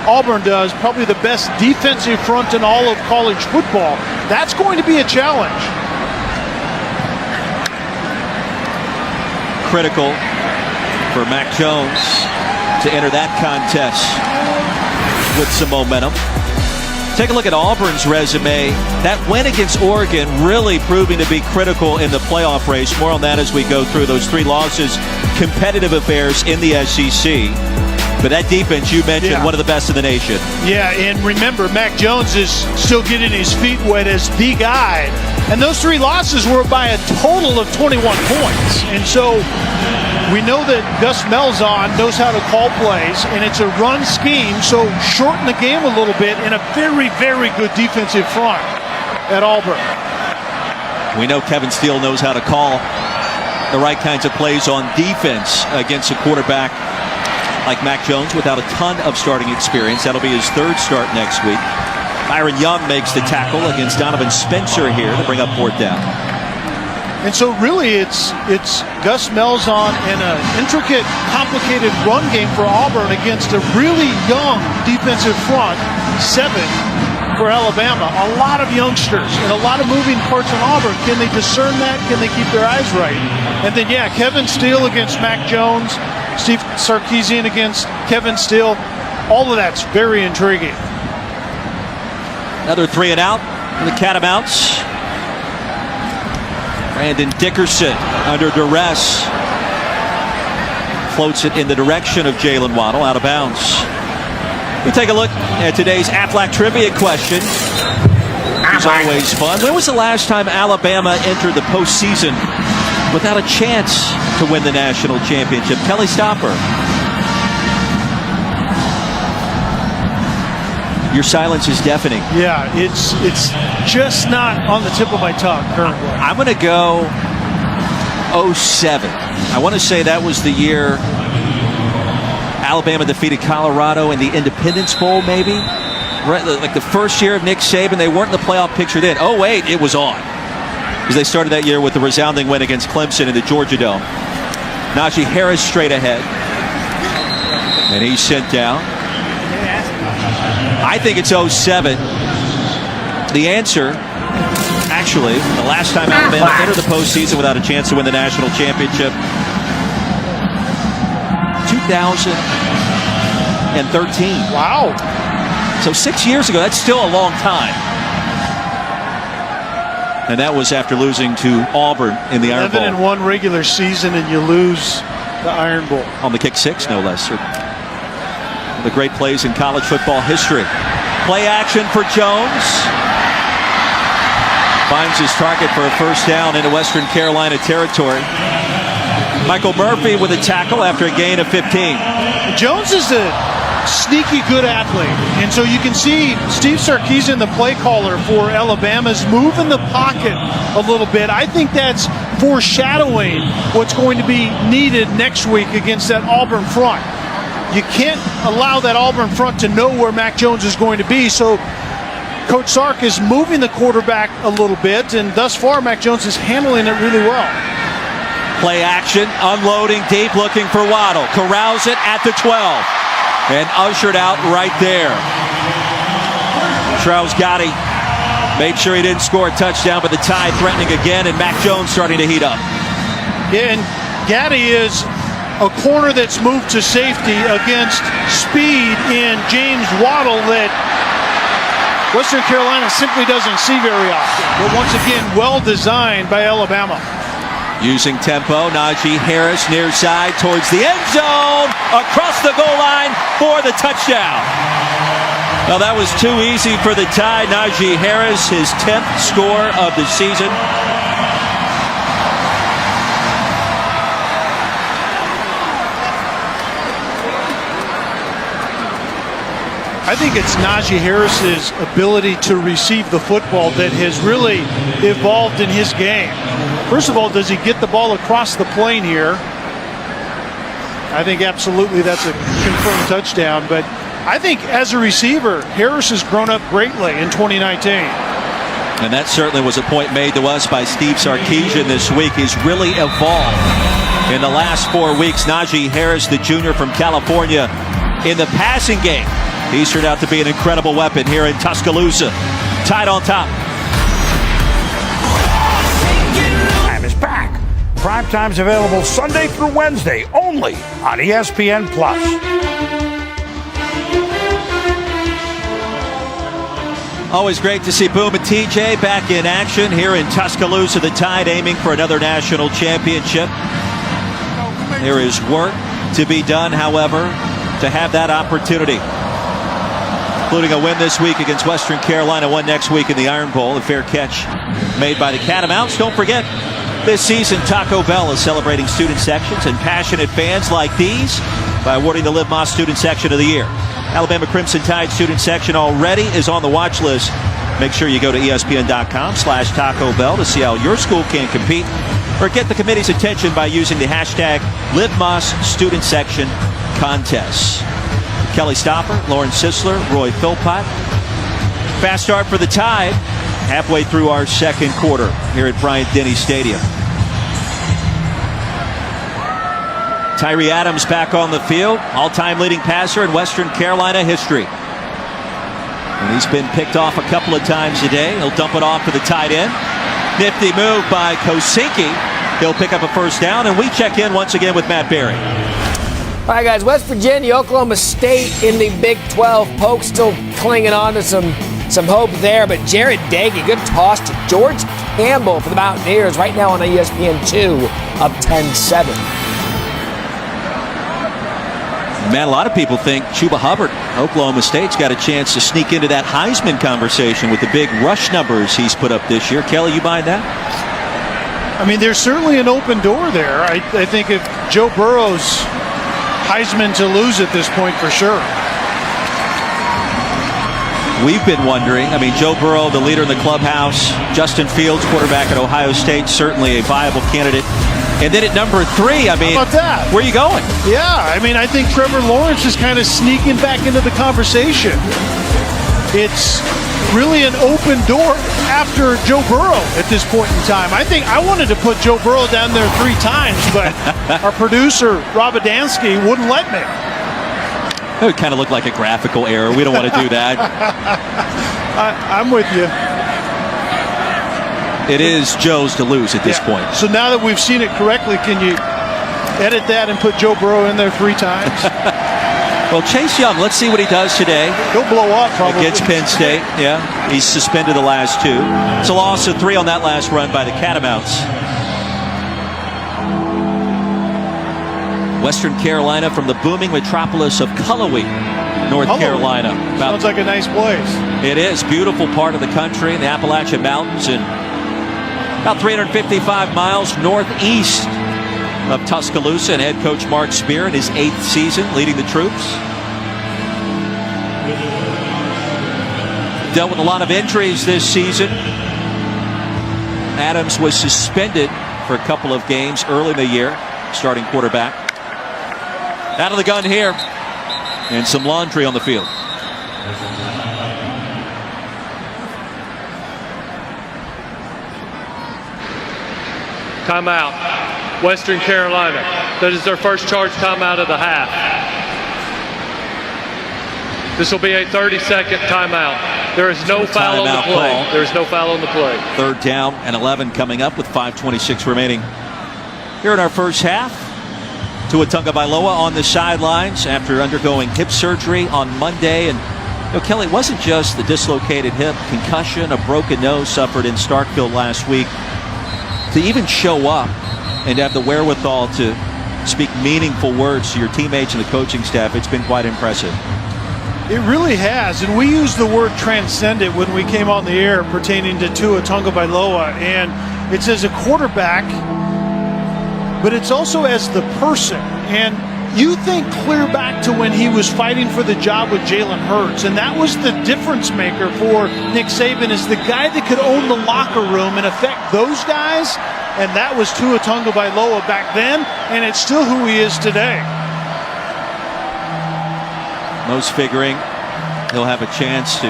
Auburn does probably the best defensive front in all of college football. That's going to be a challenge. Critical for Mac Jones to enter that contest with some momentum. Take a look at Auburn's resume. That win against Oregon really proving to be critical in the playoff race. More on that as we go through those 3 losses. Competitive affairs in the SEC. But that defense you mentioned, one of the best in the nation. Yeah, and remember, Mac Jones is still getting his feet wet as the guy. And those 3 losses were by a total of 21 points. And so we know that Gus Malzahn knows how to call plays, and it's a run scheme, so shorten the game a little bit in a very, very good defensive front at Auburn. We know Kevin Steele knows how to call the right kinds of plays on defense against a quarterback like Mac Jones without a ton of starting experience. That'll be his 3rd start next week. Byron Young makes the tackle against Donovan Spencer here to bring up 4th down. And so really it's Gus Malzahn and an intricate, complicated run game for Auburn against a really young defensive front, 7 for Alabama. A lot of youngsters and a lot of moving parts in Auburn. Can they discern that? Can they keep their eyes right? And then, Kevin Steele against Mac Jones, Steve Sarkisian against Kevin Steele. All of that's very intriguing. Another 3 and out for the Catamounts. Brandon Dickerson under duress. Floats it in the direction of Jalen Waddle, out of bounds. We take a look at today's Aflac trivia question. It's always fun. When was the last time Alabama entered the postseason without a chance to win the national championship? Kelly Stopper. Your silence is deafening. Yeah, it's just not on the tip of my tongue currently. I'm going to go 07. I want to say that was the year Alabama defeated Colorado in the Independence Bowl, maybe? Right, like the first year of Nick Saban, they weren't in the playoff picture then. 08, it was on. Because they started that year with a resounding win against Clemson in the Georgia Dome. Najee Harris straight ahead. And he's sent down. I think it's 07. The answer, actually, the last time Alabama entered the postseason without a chance to win the national championship, 2013. Wow. So 6 years ago, that's still a long time. And that was after losing to Auburn in the Iron Bowl. 11-1 regular season, and you lose the Iron Bowl. On the kick six, no less. The great plays in college football history. Play action for Jones. Finds his target for a first down into Western Carolina territory. Michael Murphy with a tackle after a gain of 15. Jones is a sneaky good athlete, and so you can see Steve Sarkisian, the play caller for Alabama, is moving the pocket a little bit. I think that's foreshadowing what's going to be needed next week against that Auburn front. You can't allow that Auburn front to know where Mac Jones is going to be, so Coach Sark is moving the quarterback a little bit, and thus far Mac Jones is handling it really well. Play action, unloading deep, looking for Waddle. Corrals it at the 12. And ushered out right there. Charles Gotti made sure he didn't score a touchdown, but the Tide threatening again, and Mac Jones starting to heat up. Yeah, and Gotti is a corner that's moved to safety against speed in James Waddle that Western Carolina simply doesn't see very often. But once again, well designed by Alabama. Using tempo, Najee Harris near side towards the end zone, across the goal line for the touchdown. Well, that was too easy for the Tide. Najee Harris, his 10th score of the season. I think it's Najee Harris's ability to receive the football that has really evolved in his game. First of all, does he get the ball across the plane here? I think absolutely that's a confirmed touchdown. But I think as a receiver, Harris has grown up greatly in 2019. And that certainly was a point made to us by Steve Sarkisian this week. He's really evolved in the last 4 weeks. Najee Harris, the junior from California, in the passing game. He's turned out to be an incredible weapon here in Tuscaloosa. Tide on top. Time is back. Prime time's available Sunday through Wednesday only on ESPN+. Always great to see Boom and TJ back in action here in Tuscaloosa. The Tide aiming for another national championship. There is work to be done, however, to have that opportunity. Including a win this week against Western Carolina, one next week in the Iron Bowl. A fair catch made by the Catamounts. Don't forget, this season Taco Bell is celebrating student sections and passionate fans like these by awarding the Live Moss Student Section of the Year. Alabama Crimson Tide Student Section already is on the watch list. Make sure you go to ESPN.com/Taco Bell to see how your school can compete, or get the committee's attention by using the hashtag Live Moss Student Section Contests. Kelly Stopper, Lauren Sisler, Roy Philpott. Fast start for the Tide. Halfway through our second quarter here at Bryant-Denny Stadium. Tyree Adams back on the field. All-time leading passer in Western Carolina history. And he's been picked off a couple of times today. He'll dump it off to the tight end. Nifty move by Kosinski. He'll pick up a first down, and we check in once again with Matt Berry. All right, guys, West Virginia, Oklahoma State in the Big 12. Polk still clinging on to some hope there, but Jared Dagey, good toss to George Campbell for the Mountaineers right now on ESPN2, up 10-7. Man, a lot of people think Chuba Hubbard, Oklahoma State's got a chance to sneak into that Heisman conversation with the big rush numbers he's put up this year. Kelly, you buy that? I mean, there's certainly an open door there. I think if Joe Burrow's Heisman to lose at this point for sure. We've been wondering, I mean, Joe Burrow, the leader in the clubhouse, Justin Fields, quarterback at Ohio State, certainly a viable candidate. And then at number 3, I mean, how about that? Where are you going? Yeah, I mean, I think Trevor Lawrence is kind of sneaking back into the conversation. It's really an open door after Joe Burrow at this point in time. I think I wanted to put Joe Burrow down there 3 times, but our producer, Rob Adansky, wouldn't let me. It would kind of look like a graphical error. We don't want to do that. I'm with you. It is Joe's to lose at this point. So now that we've seen it correctly, can you edit that and put Joe Burrow in there 3 times? Well, Chase Young, let's see what he does today. He'll blow up probably. Against Penn State, yeah. He's suspended the last 2. It's a loss of 3 on that last run by the Catamounts. Western Carolina from the booming metropolis of Cullowhee, North Carolina. Sounds like a nice place. It is. Beautiful part of the country in the Appalachian Mountains, and about 355 miles northeast of Tuscaloosa. And head coach Mark Spear in his 8th season leading the troops. Dealt with a lot of injuries this season. Adams was suspended for a couple of games early in the year, starting quarterback. Out of the gun here, and some laundry on the field. Timeout. Western Carolina. That is their first charge timeout of the half. This will be a 30-second timeout. There is no foul on the play. There is no foul on the play. 3rd down and 11 coming up with 5:26 remaining. Here in our first half, Tua Tagovailoa on the sidelines after undergoing hip surgery on Monday. And Kelly, it wasn't just the dislocated hip, concussion, a broken nose suffered in Starkville last week. To even show up and have the wherewithal to speak meaningful words to your teammates and the coaching staff, it's been quite impressive. It really has, and we used the word transcendent when we came on the air pertaining to Tua Tagovailoa, and it's as a quarterback, but it's also as the person. And you think clear back to when he was fighting for the job with Jalen Hurts, and that was the difference maker for Nick Saban, is the guy that could own the locker room and affect those guys, and that was Tua Tagovailoa back then, and it's still who he is today. Most figuring he'll have a chance to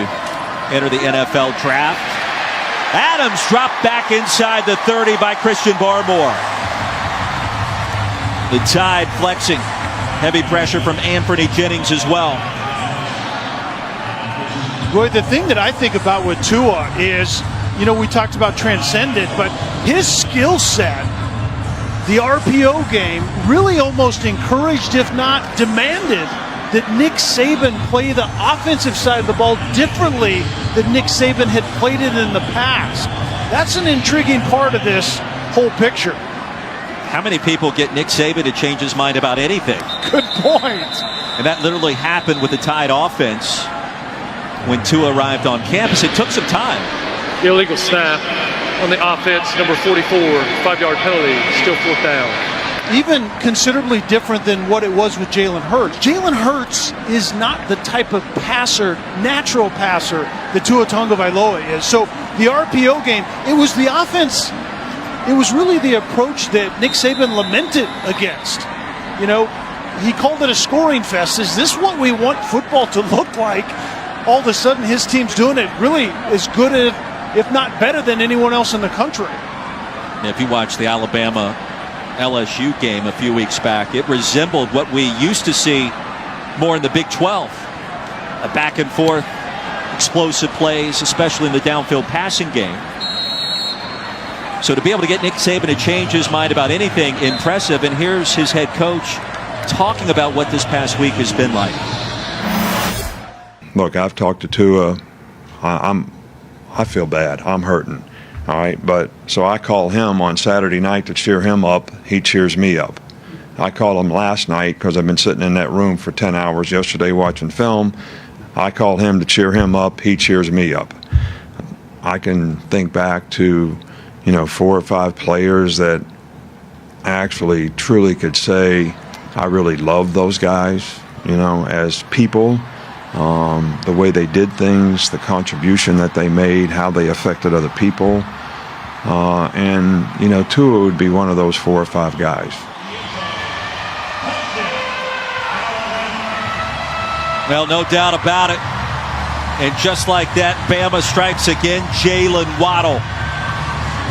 enter the NFL draft. Adams dropped back inside the 30 by Christian Barmore. The Tide flexing. Heavy pressure from Anthony Jennings as well. Roy, the thing that I think about with Tua is, we talked about transcendent, but his skill set, the RPO game, really almost encouraged, if not demanded, that Nick Saban play the offensive side of the ball differently than Nick Saban had played it in the past. That's an intriguing part of this whole picture. How many people get Nick Saban to change his mind about anything? Good point. And that literally happened with the Tide offense when Tua arrived on campus. It took some time. Illegal snap on the offense, number 44, 5-yard penalty, still 4th down. Even considerably different than what it was with Jalen Hurts. Jalen Hurts is not the type of passer, natural passer, that Tua Tagovailoa is. So the RPO game, it was the offense. It was really the approach that Nick Saban lamented against. He called it a scoring fest. Is this what we want football to look like? All of a sudden, his team's doing it really as good, if not better, than anyone else in the country. If you watch the Alabama LSU game a few weeks back, it resembled what we used to see more in the Big 12. A back and forth, explosive plays, especially in the downfield passing game. So to be able to get Nick Saban to change his mind about anything, impressive. And here's his head coach talking about what this past week has been like. Look, I've talked to Tua. I feel bad. I'm hurting. All right, but so I call him on Saturday night to cheer him up. He cheers me up. I called him last night because I've been sitting in that room for 10 hours yesterday watching film. I called him to cheer him up. He cheers me up. I can think back to 4 or 5 players that actually truly could say I really love those guys, as people, the way they did things, the contribution that they made, how they affected other people. And Tua would be one of those 4 or 5 guys. Well, no doubt about it. And just like that, Bama strikes again. Jalen Waddle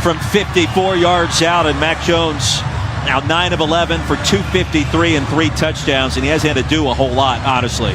from 54 yards out, and Mac Jones now 9 of 11 for 253 and 3 touchdowns, and he hasn't had to do a whole lot, honestly.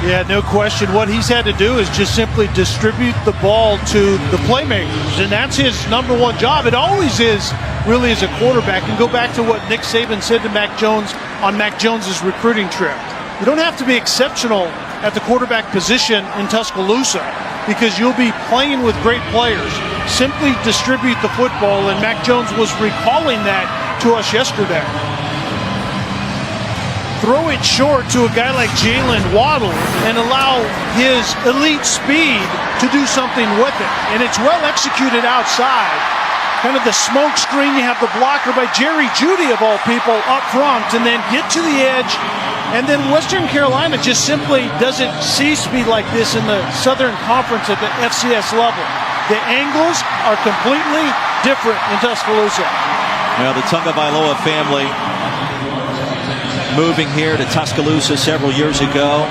Yeah, no question. What he's had to do is just simply distribute the ball to the playmakers, and that's his number one job. It always is, really, as a quarterback. And go back to what Nick Saban said to Mac Jones on Mac Jones's recruiting trip. You don't have to be exceptional at the quarterback position in Tuscaloosa because you'll be playing with great players. Simply distribute the football, and Mac Jones was recalling that to us yesterday. Throw it short to a guy like Jalen Waddle and allow his elite speed to do something with it. And it's well executed outside. Kind of the smoke screen, you have the blocker by Jerry Jeudy of all people up front, and then get to the edge. And then Western Carolina just simply doesn't see speed like this in the Southern Conference at the FCS level. The angles are completely different in Tuscaloosa. Well, the Tagovailoa family moving here to Tuscaloosa several years ago,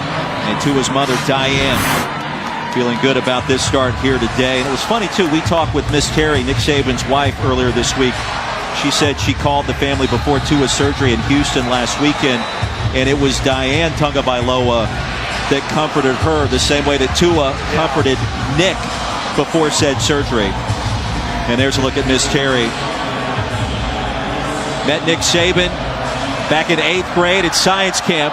and to his mother Diane, feeling good about this start here today. And it was funny too, we talked with Miss Terry, Nick Saban's wife, earlier this week. She said she called the family before Tua's surgery in Houston last weekend, and it was Diane Tagovailoa that comforted her the same way that Tua comforted Nick before said surgery. And there's a look at Miss Terry. Met Nick Saban back in 8th grade at science camp.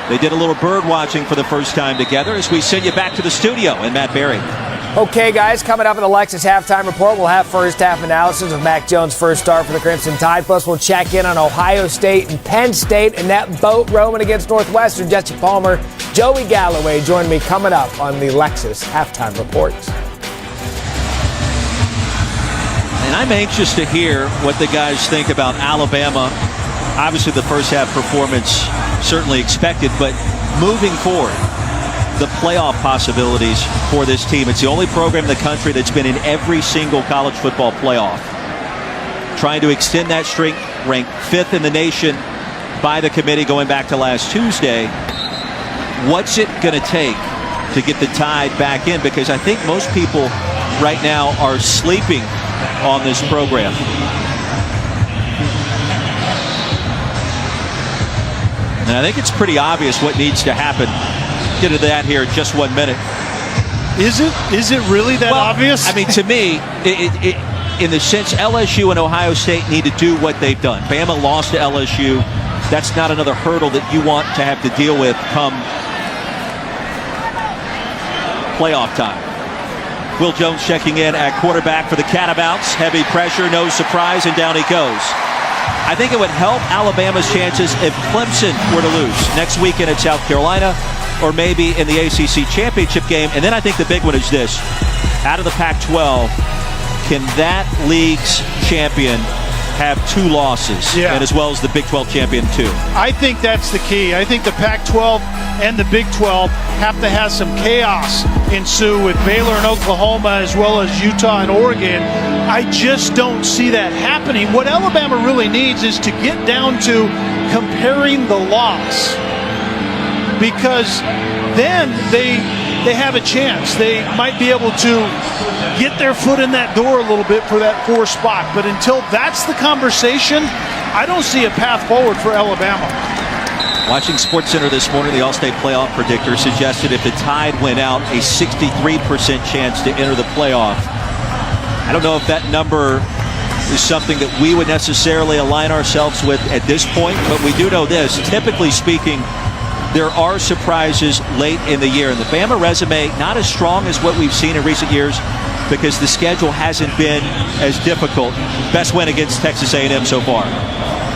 They did a little bird watching for the first time together as we send you back to the studio and Matt Berry. Okay, guys, coming up in the Lexus Halftime Report, we'll have first half analysis of Mac Jones' first start for the Crimson Tide. Plus, we'll check in on Ohio State and Penn State and that boat rowing against Northwestern. Jesse Palmer, Joey Galloway join me coming up on the Lexus Halftime Reports. And I'm anxious to hear what the guys think about Alabama. Obviously, the first half performance certainly expected, but moving forward, the playoff possibilities for this team. It's the only program in the country that's been in every single college football playoff. Trying to extend that streak, ranked 5th in the nation by the committee going back to last Tuesday. What's it going to take to get the Tide back in? Because I think most people right now are sleeping on this program. And I think it's pretty obvious what needs to happen. Get to that here in just 1 minute. Is it really that obvious? I mean, to me, in the sense LSU and Ohio State need to do what they've done. Bama lost to LSU. That's not another hurdle that you want to have to deal with come playoff time. Will Jones checking in at quarterback for the Catamounts. Heavy pressure, no surprise, and down he goes. I think it would help Alabama's chances if Clemson were to lose next weekend at South Carolina, or maybe in the ACC championship game. And then I think the big one is this. Out of the Pac-12, can that league's champion have 2 losses, and as well as the Big 12 champion too? I think that's the key. I think the Pac-12 and the Big 12 have to have some chaos ensue with Baylor and Oklahoma as well as Utah and Oregon. I just don't see that happening. What Alabama really needs is to get down to comparing the loss, because then they have a chance. They might be able to get their foot in that door a little bit for that 4 spot. But until that's the conversation, I don't see a path forward for Alabama. Watching SportsCenter this morning, the All-State Playoff Predictor suggested if the Tide went out, a 63% chance to enter the playoff. I don't know if that number is something that we would necessarily align ourselves with at this point, but we do know this. Typically speaking, there are surprises late in the year. And the Bama resume, not as strong as what we've seen in recent years because the schedule hasn't been as difficult. Best win against Texas A&M so far.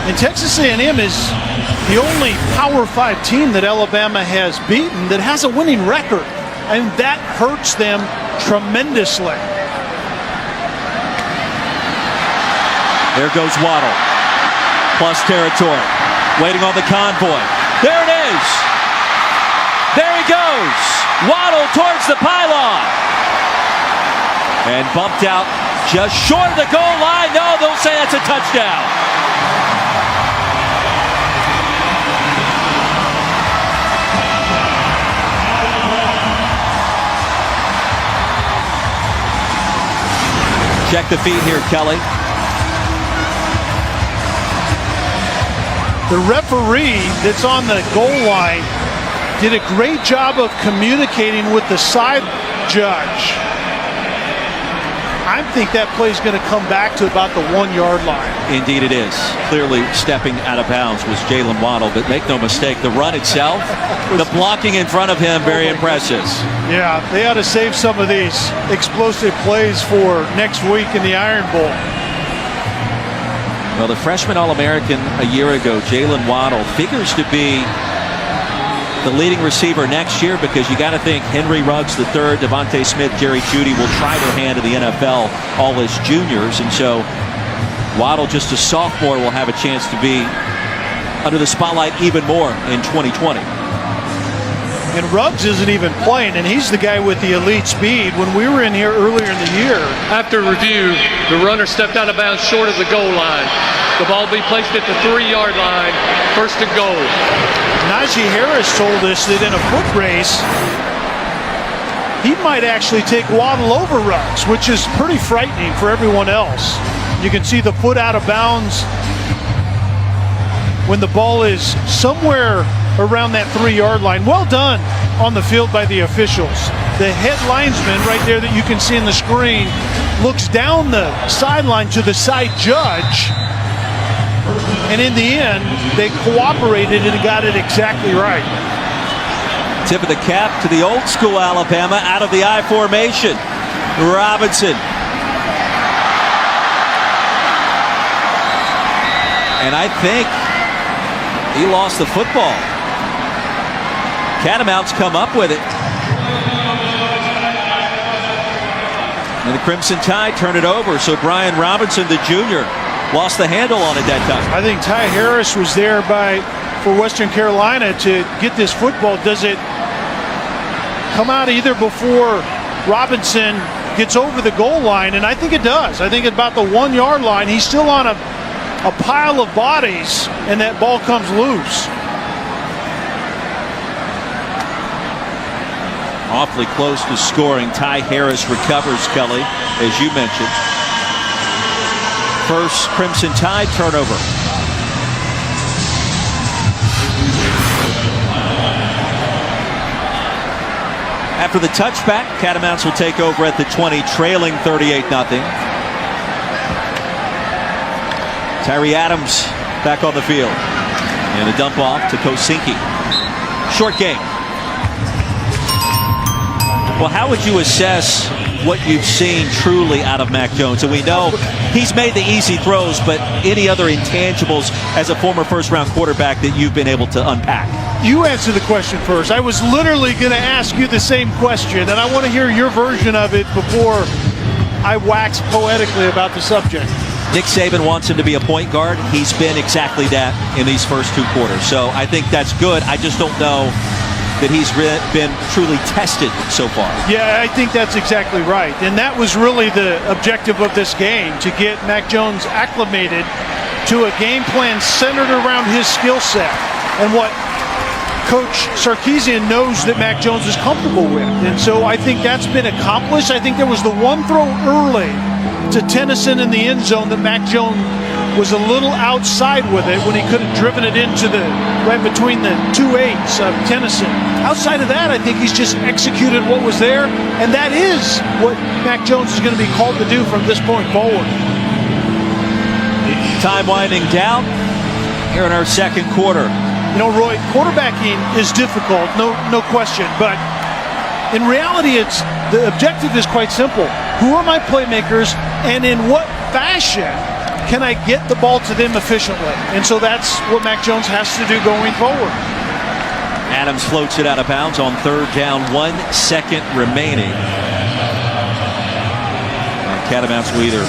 And Texas A&M is the only Power 5 team that Alabama has beaten that has a winning record. And that hurts them tremendously. There goes Waddle. Plus territory. Waiting on the convoy. There it is. There he goes. Waddle towards the pylon. And bumped out just short of the goal line. No, they'll say that's a touchdown. Check the feed here, Kelly. The referee that's on the goal line did a great job of communicating with the side judge. I think that play is going to come back to about the 1 yard line. Indeed it is. Clearly stepping out of bounds was Jalen Waddle, but make no mistake, the run itself, the blocking in front of him, very impressive. Yeah, they ought to save some of these explosive plays for next week in the Iron Bowl. Well, the freshman All-American a year ago, Jalen Waddle, figures to be the leading receiver next year, because you got to think Henry Ruggs III, Devontae Smith, Jerry Jeudy will try their hand in the NFL all as juniors, and so Waddle, just a sophomore, will have a chance to be under the spotlight even more in 2020. And Ruggs isn't even playing, and he's the guy with the elite speed. When we were in here earlier in the year, After review, the runner stepped out of bounds short of the goal line. The ball will be placed at the 3-yard line, first and goal. Najee Harris told us that in a foot race, he might actually take Waddle over Ruggs, which is pretty frightening for everyone else. You can see the foot out of bounds when the ball is somewhere around that 3-yard line. Well done on the field by the officials. The head linesman right there that you can see in the screen looks down the sideline to the side judge. And in the end, they cooperated and got it exactly right. Tip of the cap to the old school Alabama out of the I formation. Robinson. And I think he lost the football. Catamounts come up with it. And the Crimson Tide turn it over. So Brian Robinson, the junior, lost the handle on it that time. I think Ty Harris was there for Western Carolina to get this football. Does it come out either before Robinson gets over the goal line? And I think it does. I think at about the 1 yard line, he's still on a pile of bodies, and that ball comes loose. Awfully close to scoring. Ty Harris recovers, Kelly, as you mentioned. First Crimson Tide turnover. After the touchback, Catamounts will take over at the 20, trailing 38-0. Tyree Adams back on the field. And a dump off to Kosinski. Short game. Well, how would you assess what you've seen truly out of Mac Jones? And we know he's made the easy throws, but any other intangibles as a former first-round quarterback that you've been able to unpack? You answer the question first. I was literally going to ask you the same question, and I want to hear your version of it before I wax poetically about the subject. Nick Saban wants him to be a point guard. He's been exactly that in these first 2 quarters. So I think that's good. I just don't know that he's been truly tested so far. Yeah, I think that's exactly right. And that was really the objective of this game, to get Mac Jones acclimated to a game plan centered around his skill set and what Coach Sarkisian knows that Mac Jones is comfortable with. And so I think that's been accomplished. I think there was the one throw early to Tennyson in the end zone that Mac Jones was a little outside with it when he could have driven it into right between the 2-8s of Tennyson. Outside of that, I think he's just executed what was there, and that is what Mac Jones is going to be called to do from this point forward. Time winding down here in our second quarter. You know, Roy, quarterbacking is difficult, no question, but in reality, the objective is quite simple. Who are my playmakers, and in what fashion can I get the ball to them efficiently? And so that's what Mac Jones has to do going forward. Adams floats it out of bounds on 3rd down, 1 second remaining. Catamounts will either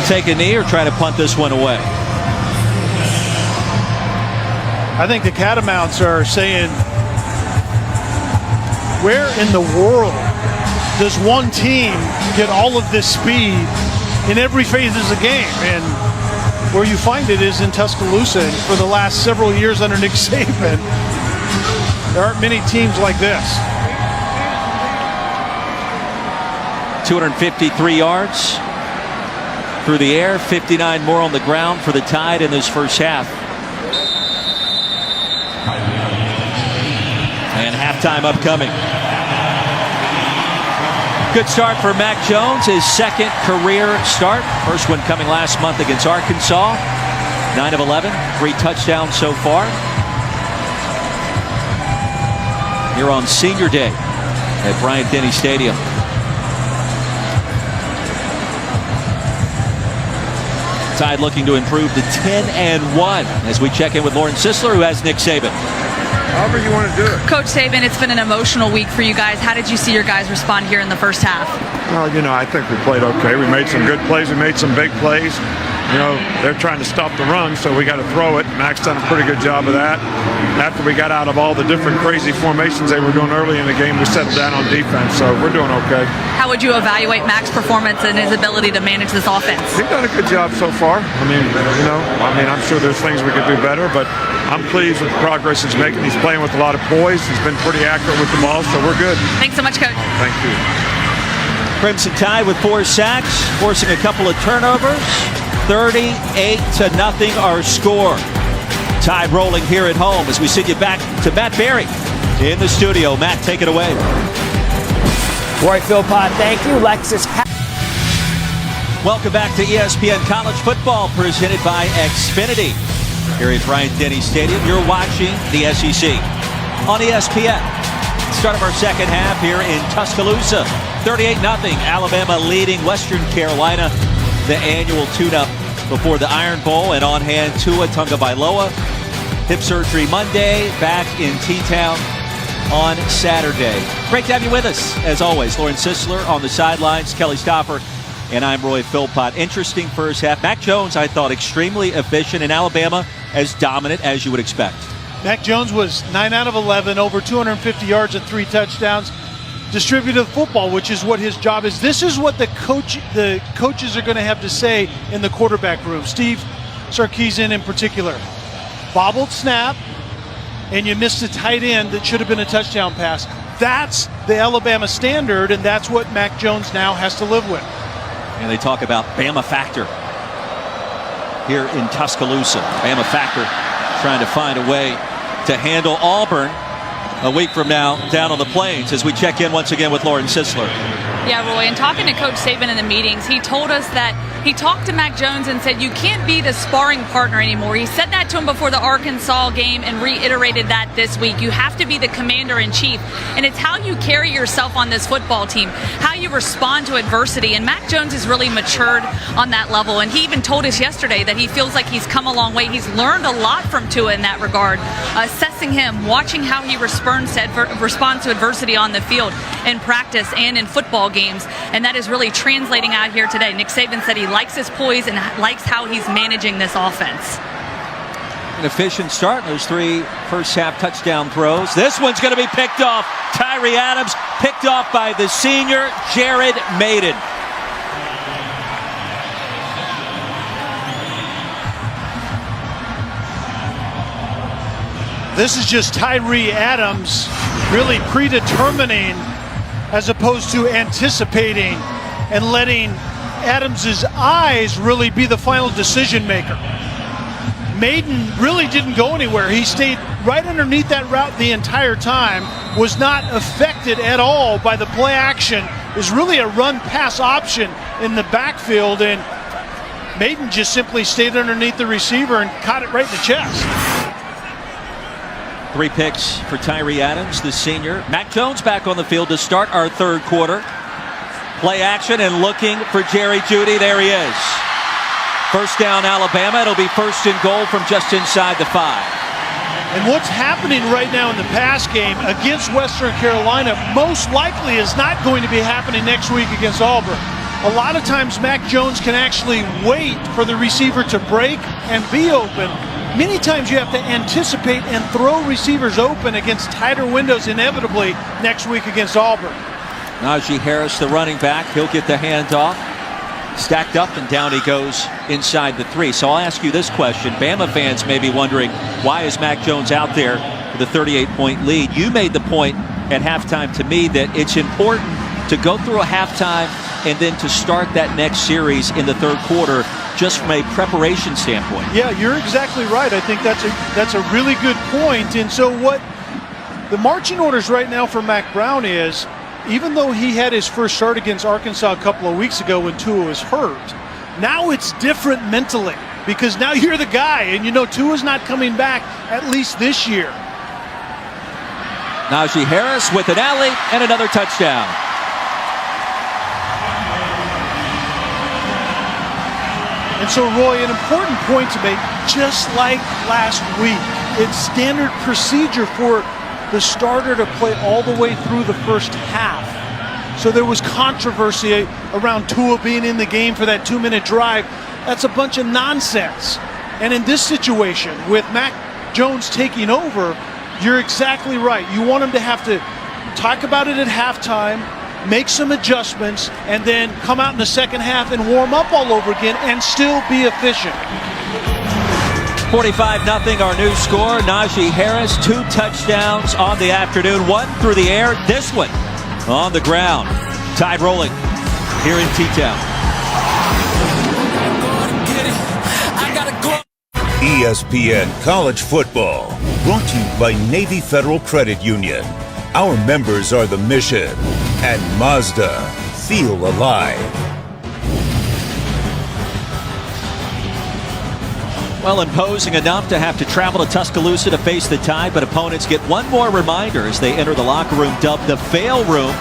take a knee or try to punt this one away. I think the Catamounts are saying, where in the world does one team get all of this speed in every phase of the game? And where you find it is in Tuscaloosa. And for the last several years under Nick Saban, there aren't many teams like this. 253 yards through the air, 59 more on the ground for the Tide in this first half. And halftime upcoming. Good start for Mac Jones, his second career start. First one coming last month against Arkansas. 9 of 11, 3 touchdowns so far. Here on Senior Day at Bryant-Denny Stadium. Tide looking to improve to 10-1 as we check in with Lauren Sisler, who has Nick Saban. However you want to do it. Coach Saban, it's been an emotional week for you guys. How did you see your guys respond here in the first half? Well, I think we played okay. We made some good plays. We made some big plays. They're trying to stop the run, so we got to throw it. Mac's done a pretty good job of that. After we got out of all the different crazy formations they were doing early in the game, we settled down on defense, so we're doing okay. How would you evaluate Mac's performance and his ability to manage this offense? He's done a good job so far. I'm sure there's things we could do better, but I'm pleased with the progress he's making. He's playing with a lot of poise. He's been pretty accurate with the ball, so we're good. Thanks so much, Coach. Thank you. Crimson Tide with 4 sacks, forcing a couple of turnovers. 38-0 our score. Tide rolling here at home as we send you back to Matt Berry in the studio. Matt, take it away. Roy Philpott, thank you. Lexus. Welcome back to ESPN College Football, presented by Xfinity. Here at Bryant-Denny Stadium, you're watching the SEC on ESPN. Start of our second half here in Tuscaloosa. 38-0, Alabama leading Western Carolina. The annual tune-up before the Iron Bowl, and on hand Tua Tagovailoa. Hip surgery Monday, back in T-Town on Saturday. Great to have you with us, as always. Lauren Sisler on the sidelines, Kelly Stopper, and I'm Roy Philpott. Interesting first half. Mac Jones, I thought, extremely efficient, in Alabama as dominant as you would expect. Mac Jones was 9 out of 11, over 250 yards and 3 touchdowns. Distributive football, which is what his job is. This is what the coaches are going to have to say in the quarterback room. Steve Sarkisian in particular. Bobbled snap, and you missed a tight end that should have been a touchdown pass. That's the Alabama standard, and that's what Mac Jones now has to live with. And they talk about Bama Factor here in Tuscaloosa. Bama Factor trying to find a way to handle Auburn a week from now down on the Plains as we check in once again with Lauren Sisler. Yeah, Roy, and talking to Coach Saban in the meetings, he told us that he talked to Mac Jones and said, you can't be the sparring partner anymore. He said that to him before the Arkansas game and reiterated that this week. You have to be the commander-in-chief, and it's how you carry yourself on this football team, how you respond to adversity, and Mac Jones has really matured on that level, and he even told us yesterday that he feels like he's come a long way. He's learned a lot from Tua in that regard, assessing him, watching how he responds to adversity on the field in practice and in football games, and that is really translating out here today. Nick Saban said he likes his poise and likes how he's managing this offense. An efficient start. Those 3 first half touchdown throws. This one's going to be picked off. Tyree Adams picked off by the senior Jared Maiden. This is just Tyree Adams really predetermining as opposed to anticipating and letting Adams's eyes really be the final decision maker. Maiden really didn't go anywhere. He stayed right underneath that route the entire time, was not affected at all by the play action. Is really a run-pass option in the backfield, and Maiden just simply stayed underneath the receiver and caught it right in the chest. 3 picks for Tyree Adams, the senior. Mac Jones back on the field to start our third quarter. Play action and looking for Jerry Jeudy. There he is. First down, Alabama. It'll be first and goal from just inside the 5. And what's happening right now in the pass game against Western Carolina most likely is not going to be happening next week against Auburn. A lot of times Mac Jones can actually wait for the receiver to break and be open. Many times you have to anticipate and throw receivers open against tighter windows inevitably next week against Auburn. Najee Harris, the running back, he'll get the handoff. Stacked up and down he goes inside the 3. So I'll ask you this question. Bama fans may be wondering, why is Mac Jones out there with a 38-point lead? You made the point at halftime to me that it's important to go through a halftime and then to start that next series in the third quarter just from a preparation standpoint. Yeah, you're exactly right. I think that's a really good point. And so what The marching orders right now for Mac Brown is, even though he had his first start against Arkansas a couple of weeks ago when Tua was hurt, now it's different mentally because now you're the guy, and you know Tua's not coming back at least this year. Najee Harris with an alley and another touchdown. And so, Roy, an important point to make, just like last week, it's standard procedure for the starter to play all the way through the first half. So there was controversy around Tua being in the game for that 2-minute drive. That's a bunch of nonsense. And in this situation, with Mac Jones taking over, you're exactly right. You want him to have to talk about it at halftime, make some adjustments, and then come out in the second half and warm up all over again and still be efficient. 45-0 our new score. Najee Harris, 2 touchdowns on the afternoon, 1 through the air, this one on the ground. Tide rolling here in T-Town. ESPN College Football, brought to you by Navy Federal Credit Union. Our members are the mission. And Mazda, feel alive. Well, imposing enough to have to travel to Tuscaloosa to face the Tide, but opponents get one more reminder as they enter the locker room dubbed the Fail Room,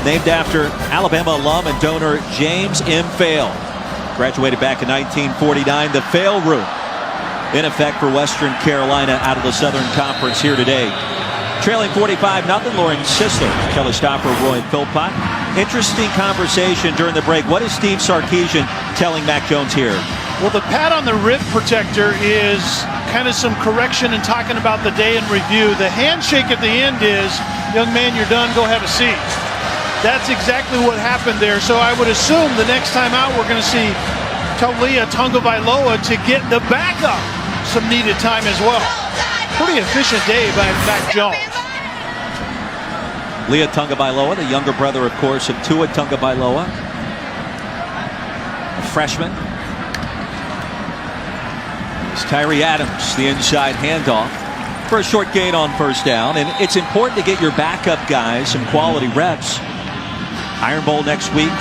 named after Alabama alum and donor James M. Fail. Graduated back in 1949, the Fail Room in effect for Western Carolina out of the Southern Conference here today. Trailing 45-0, Lauren Sisler, Kelly Stopper, Roy Philpott. Interesting conversation during the break. What is Steve Sarkisian telling Mac Jones here? Well, the pat on the rib protector is kind of some correction and talking about the day in review. The handshake at the end is, young man, you're done, go have a seat. That's exactly what happened there. So I would assume the next time out we're going to see Taulia Tagovailoa to get the backup some needed time as well. Pretty efficient day by Mac Jones. Leah Tagovailoa, the younger brother, of course, of Tua Tagovailoa, a freshman. It's Tyree Adams, the inside handoff for a short gain on first down. And it's important to get your backup guys some quality reps. Iron Bowl next week.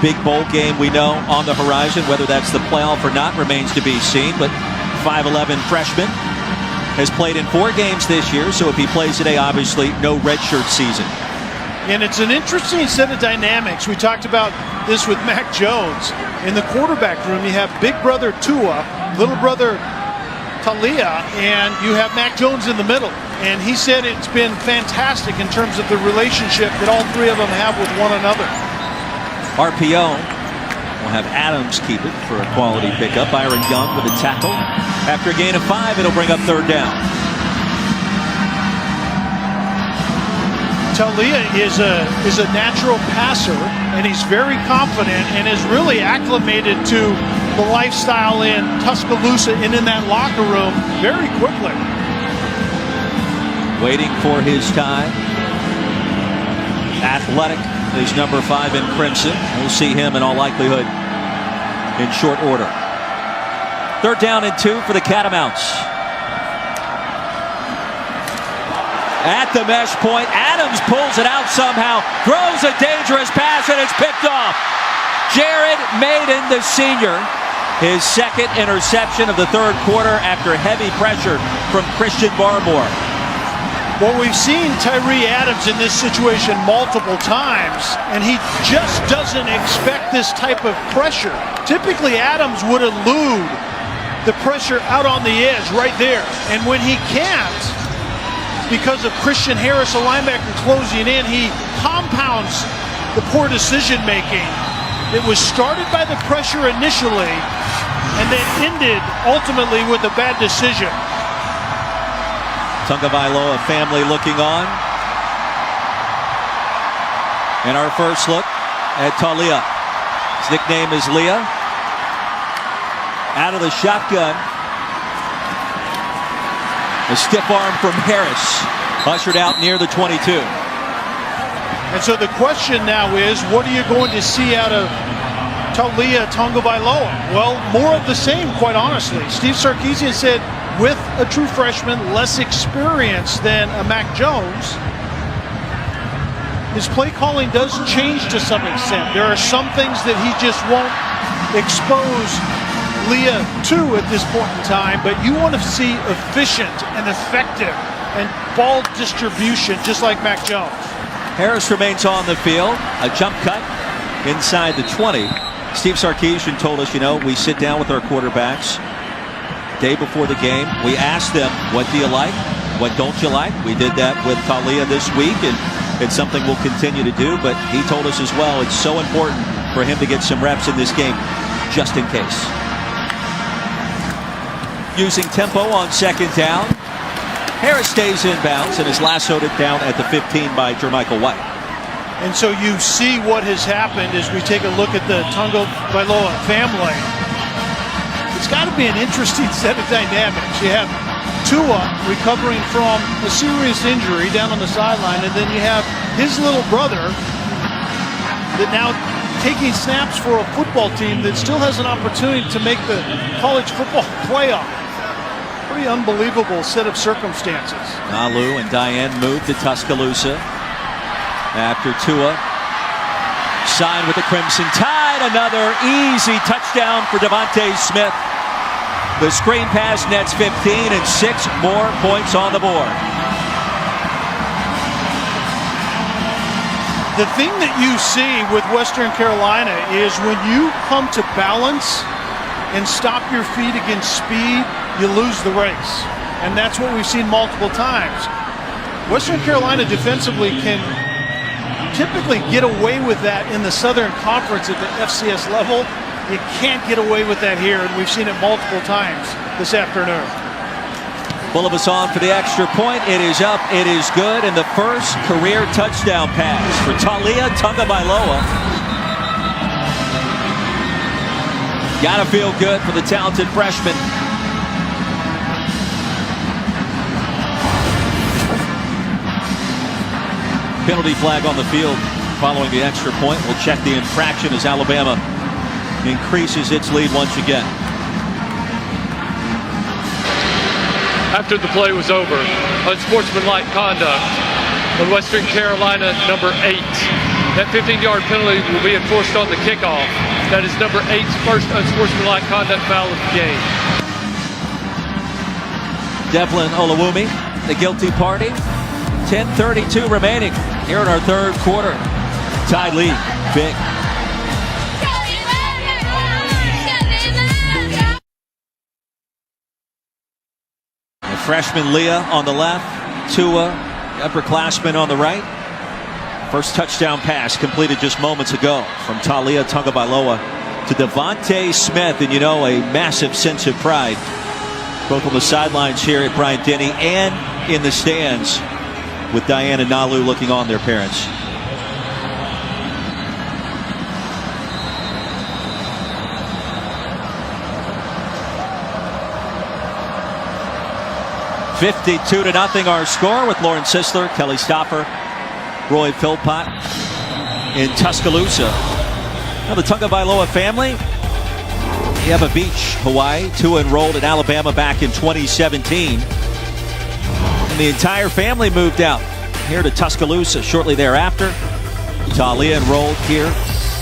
Big bowl game, we know, on the horizon. Whether that's the playoff or not remains to be seen. But 5'11" freshman has played in 4 games this year. So if he plays today, obviously no redshirt season. And it's an interesting set of dynamics. We talked about this with Mac Jones. In the quarterback room, you have big brother Tua, little brother Taulia, and you have Mac Jones in the middle. And he said it's been fantastic in terms of the relationship that all 3 of them have with one another. RPO. We'll have Adams keep it for a quality pickup. Byron Young with a tackle. After a gain of 5, it'll bring up third down. Taulia is a natural passer, and he's very confident and is really acclimated to the lifestyle in Tuscaloosa and in that locker room very quickly. Waiting for his time. Athletic is number 5 in crimson. We'll see him in all likelihood in short order. Third down and 2 for the Catamounts. At the mesh point, Adams pulls it out somehow, throws a dangerous pass, and it's picked off. Jared Maiden, the senior, his second interception of the third quarter after heavy pressure from Christian Barmore. Well, we've seen Tyree Adams in this situation multiple times, and he just doesn't expect this type of pressure. Typically, Adams would elude the pressure out on the edge right there, and when he can't, because of Christian Harris, a linebacker, closing in, he compounds the poor decision-making. It was started by the pressure initially and then ended ultimately with a bad decision. Tagovailoa family looking on. And our first look at Taulia. His nickname is Leah. Out of the shotgun. A stiff arm from Harris, ushered out near the 22. And so the question now is, what are you going to see out of Taulia Tagovailoa? Well, more of the same, quite honestly. Steve Sarkisian said with a true freshman, less experienced than a Mac Jones, his play calling does change to some extent. There are some things that he just won't expose Leah to at this point in time, but you want to see efficient and effective and ball distribution just like Mac Jones. Harris remains on the field. A jump cut inside the 20. Steve Sarkisian told us, we sit down with our quarterbacks day before the game. We ask them, what do you like? What don't you like? We did that with Talia this week, and it's something we'll continue to do, but he told us as well it's so important for him to get some reps in this game, just in case. Using tempo on second down. Harris stays inbounds and is lassoed it down at the 15 by Jermichael White. And so you see what has happened as we take a look at the Tagovailoa family. It's got to be an interesting set of dynamics. You have Tua recovering from a serious injury down on the sideline, and then you have his little brother that now taking snaps for a football team that still has an opportunity to make the college football playoff. Pretty unbelievable set of circumstances. Nalu and Diane moved to Tuscaloosa after Tua signed with the Crimson Tide. Another easy touchdown for Devontae Smith. The screen pass nets 15 and 6 more points on the board. The thing that you see with Western Carolina is when you come to balance and stop your feet against speed, you lose the race. And that's what we've seen multiple times. Western Carolina defensively can typically get away with that in the Southern Conference at the FCS level. You can't get away with that here, and we've seen it multiple times this afternoon. Bulabus on for the extra point. It is up, it is good, and the first career touchdown pass for Talia Tagovailoa. Gotta feel good for the talented freshman. Penalty flag on the field following the extra point. We'll check the infraction as Alabama increases its lead once again. After the play was over, unsportsmanlike conduct on Western Carolina, number 8. That 15-yard penalty will be enforced on the kickoff. That is number 8's first unsportsmanlike conduct foul of the game. Devlin Olawumi, the guilty party. 10:32 remaining here in our third quarter. Tide lead, big. The freshman Leah on the left, Tua, the upperclassman on the right. First touchdown pass completed just moments ago from Talia Tagovailoa to Devontae Smith, and a massive sense of pride both on the sidelines here at Bryant-Denny and in the stands, with Diane and Nalu looking on their parents. (52-0) our score, with Lauren Sisler, Kelly Stoffer, Roy Philpott in Tuscaloosa. Now the Tagovailoa family, Ewa Beach, Hawaii. Tua enrolled in Alabama back in 2017. And the entire family moved out here to Tuscaloosa shortly thereafter. Talia enrolled here,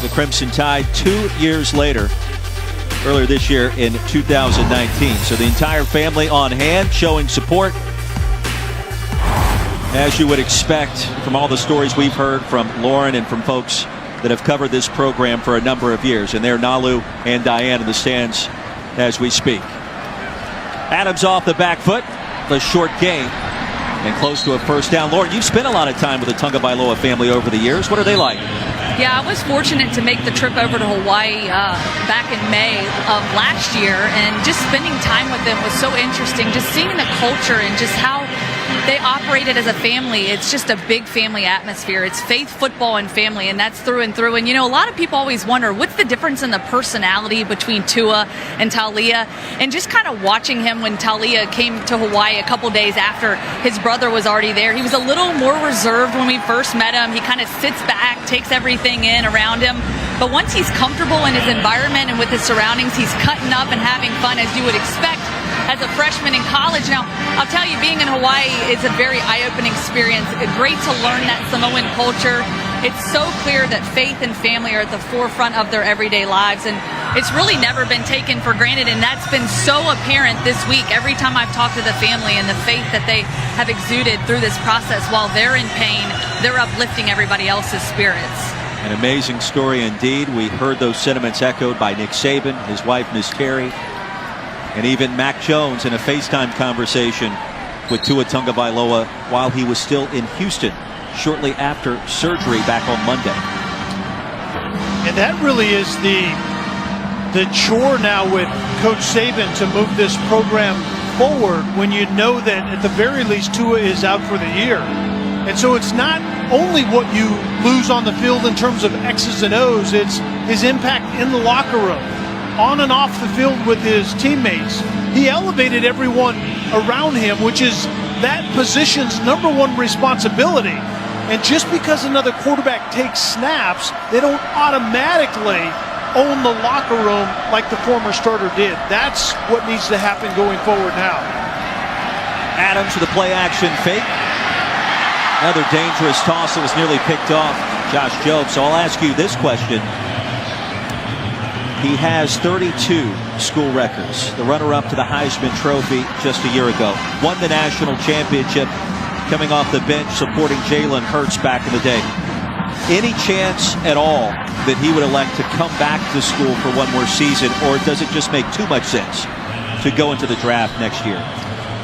the Crimson Tide, 2 years later, earlier this year in 2019. So the entire family on hand, showing support, as you would expect from all the stories we've heard from Lauren and from folks that have covered this program for a number of years. And there Nalu and Diane in the stands as we speak. Adams off the back foot, the short gain, and close to a first down. Lauren, you've spent a lot of time with the Tagovailoa family over the years. What are they like? Yeah, I was fortunate to make the trip over to Hawaii back in May of last year, and just spending time with them was so interesting. Just seeing the culture and just how they operated as a family. It's just a big family atmosphere. It's faith, football, and family, and that's through and through. And, a lot of people always wonder, what's the difference in the personality between Tua and Talia? And just kind of watching him when Talia came to Hawaii a couple days after his brother was already there, he was a little more reserved when we first met him. He kind of sits back, takes everything in around him. But once he's comfortable in his environment and with his surroundings, he's cutting up and having fun, as you would expect as a freshman in college. Now, I'll tell you, being in Hawaii is a very eye-opening experience. It's great to learn that Samoan culture. It's so clear that faith and family are at the forefront of their everyday lives, and it's really never been taken for granted, and that's been so apparent this week. Every time I've talked to the family and the faith that they have exuded through this process, while they're in pain, they're uplifting everybody else's spirits. An amazing story indeed. We heard those sentiments echoed by Nick Saban, his wife, Miss Terry, and even Mac Jones in a FaceTime conversation with Tua Tagovailoa while he was still in Houston shortly after surgery back on Monday. And that really is the chore now with Coach Saban to move this program forward when you know that at the very least Tua is out for the year. And so it's not only what you lose on the field in terms of X's and O's, it's his impact in the locker room, on and off the field with his teammates. He elevated everyone around him, which is that position's number one responsibility. And just because another quarterback takes snaps, they don't automatically own the locker room like the former starter did. That's what needs to happen going forward now. Adams with a play action fake. Another dangerous toss that was nearly picked off Josh Jobe. So I'll ask you this question. He has 32 school records. The runner-up to the Heisman Trophy just a year ago. Won the national championship coming off the bench supporting Jalen Hurts back in the day. Any chance at all that he would elect to come back to school for one more season, or does it just make too much sense to go into the draft next year?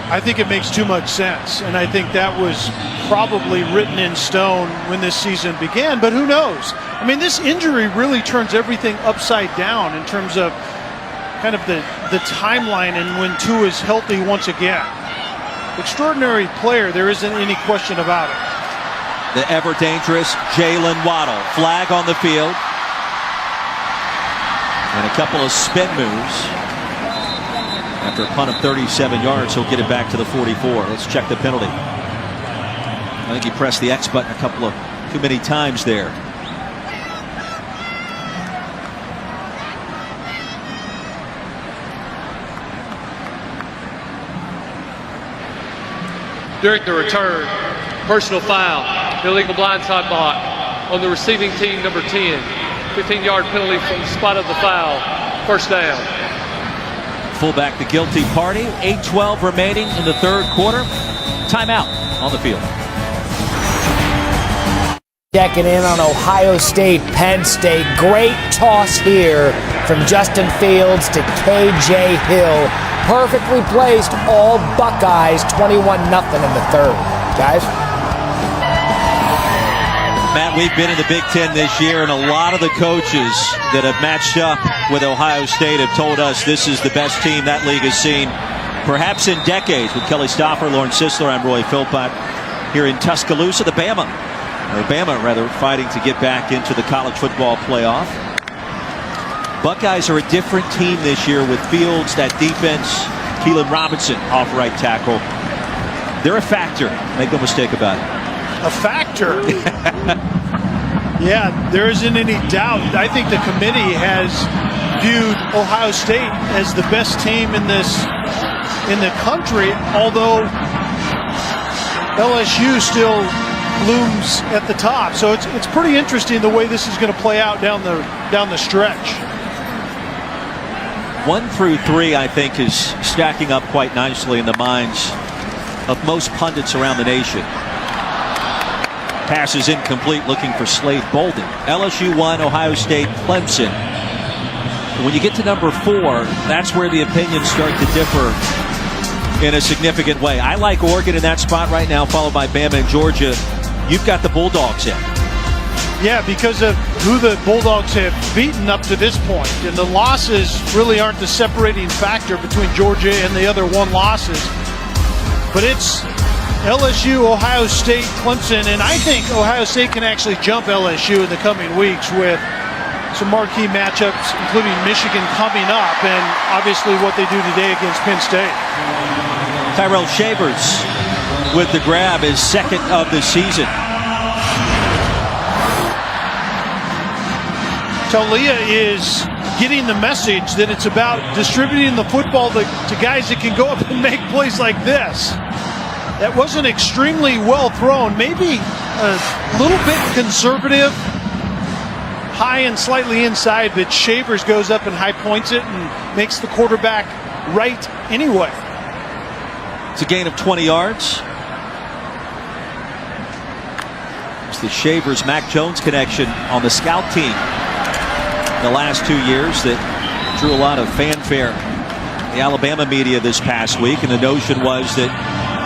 I think it makes too much sense, and I think that was probably written in stone when this season began, but who knows? I mean, this injury really turns everything upside down in terms of kind of the timeline and when Tua is healthy once again. Extraordinary player, there isn't any question about it. The ever-dangerous Jalen Waddle. Flag on the field. And a couple of spin moves. After a punt of 37 yards, he'll get it back to the 44. Let's check the penalty. I think he pressed the X button a couple of too many times there. During the return, personal foul, illegal blindside block on the receiving team, number 10. 15-yard penalty from the spot of the foul. First down. Fullback the guilty party. 8:12 remaining in the third quarter. Timeout on the field. Checking in on Ohio State, Penn State. Great toss here from Justin Fields to KJ Hill. Perfectly placed, all Buckeyes, 21-0 in the third. Guys? Matt, we've been in the Big Ten this year, and a lot of the coaches that have matched up with Ohio State have told us this is the best team that league has seen, perhaps in decades, with Kelly Stoffer, Lawrence Sisler, I'm Roy Philpott here in Tuscaloosa. The Bama fighting to get back into the college football playoff. Buckeyes are a different team this year with Fields, that defense, Keelan Robinson off right tackle. They're a factor. Make no mistake about it. A factor? Yeah, there isn't any doubt. I think the committee has viewed Ohio State as the best team in the country, although LSU still looms at the top. So it's pretty interesting the way this is going to play out down the stretch. 1 through 3, I think, is stacking up quite nicely in the minds of most pundits around the nation. Pass is incomplete, looking for Slade Bolden. LSU 1, Ohio State, Clemson. When you get to number 4, that's where the opinions start to differ in a significant way. I like Oregon in that spot right now, followed by Bama and Georgia. You've got the Bulldogs in. Yeah, because of who the Bulldogs have beaten up to this point. And the losses really aren't the separating factor between Georgia and the other one losses. But it's LSU, Ohio State, Clemson, and I think Ohio State can actually jump LSU in the coming weeks with some marquee matchups, including Michigan coming up, and obviously what they do today against Penn State. Tyrell Shavers with the grab, his second of the season. Talia is getting the message that it's about distributing the football to guys that can go up and make plays like this. That wasn't extremely well thrown. Maybe a little bit conservative, high and slightly inside, but Shavers goes up and high points it and makes the quarterback right anyway. It's a gain of 20 yards. It's the Shavers-Mac Jones connection on the scout team the last 2 years that drew a lot of fanfare in the Alabama media this past week, and the notion was that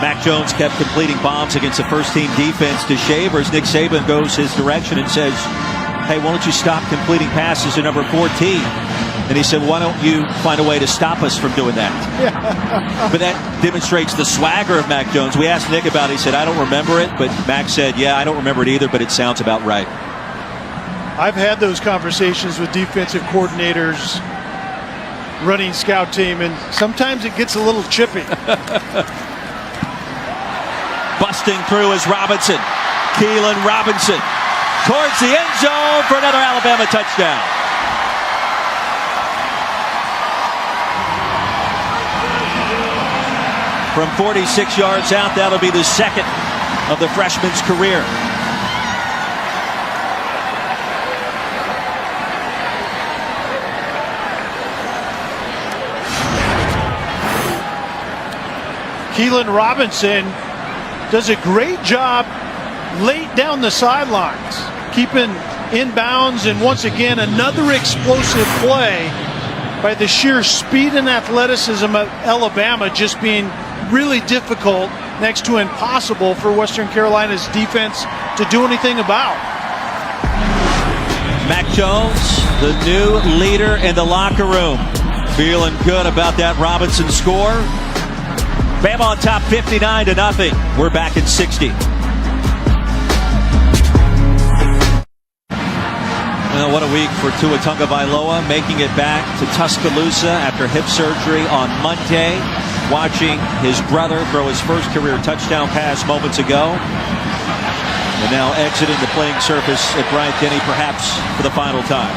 Mac Jones kept completing bombs against the first-team defense to Shavers. Nick Saban goes his direction and says, hey, why don't you stop completing passes to number 14? And he said, why don't you find a way to stop us from doing that? But that demonstrates the swagger of Mac Jones. We asked Nick about it. He said, I don't remember it. But Mac said, yeah, I don't remember it either, but it sounds about right. I've had those conversations with defensive coordinators running scout team, and sometimes it gets a little chippy. Busting through is Robinson. Keelan Robinson towards the end zone for another Alabama touchdown. From 46 yards out, that'll be the second of the freshman's career. Keelan Robinson does a great job late down the sidelines, keeping inbounds, and once again another explosive play by the sheer speed and athleticism of Alabama, just being really difficult, next to impossible for Western Carolina's defense to do anything about. Mac Jones, the new leader in the locker room, feeling good about that Robinson score. Bama on top 59-0. We're back in 60. Well, what a week for Tua Tagovailoa, making it back to Tuscaloosa after hip surgery on Monday, watching his brother throw his first career touchdown pass moments ago, and now exiting the playing surface at Bryant-Denny perhaps for the final time.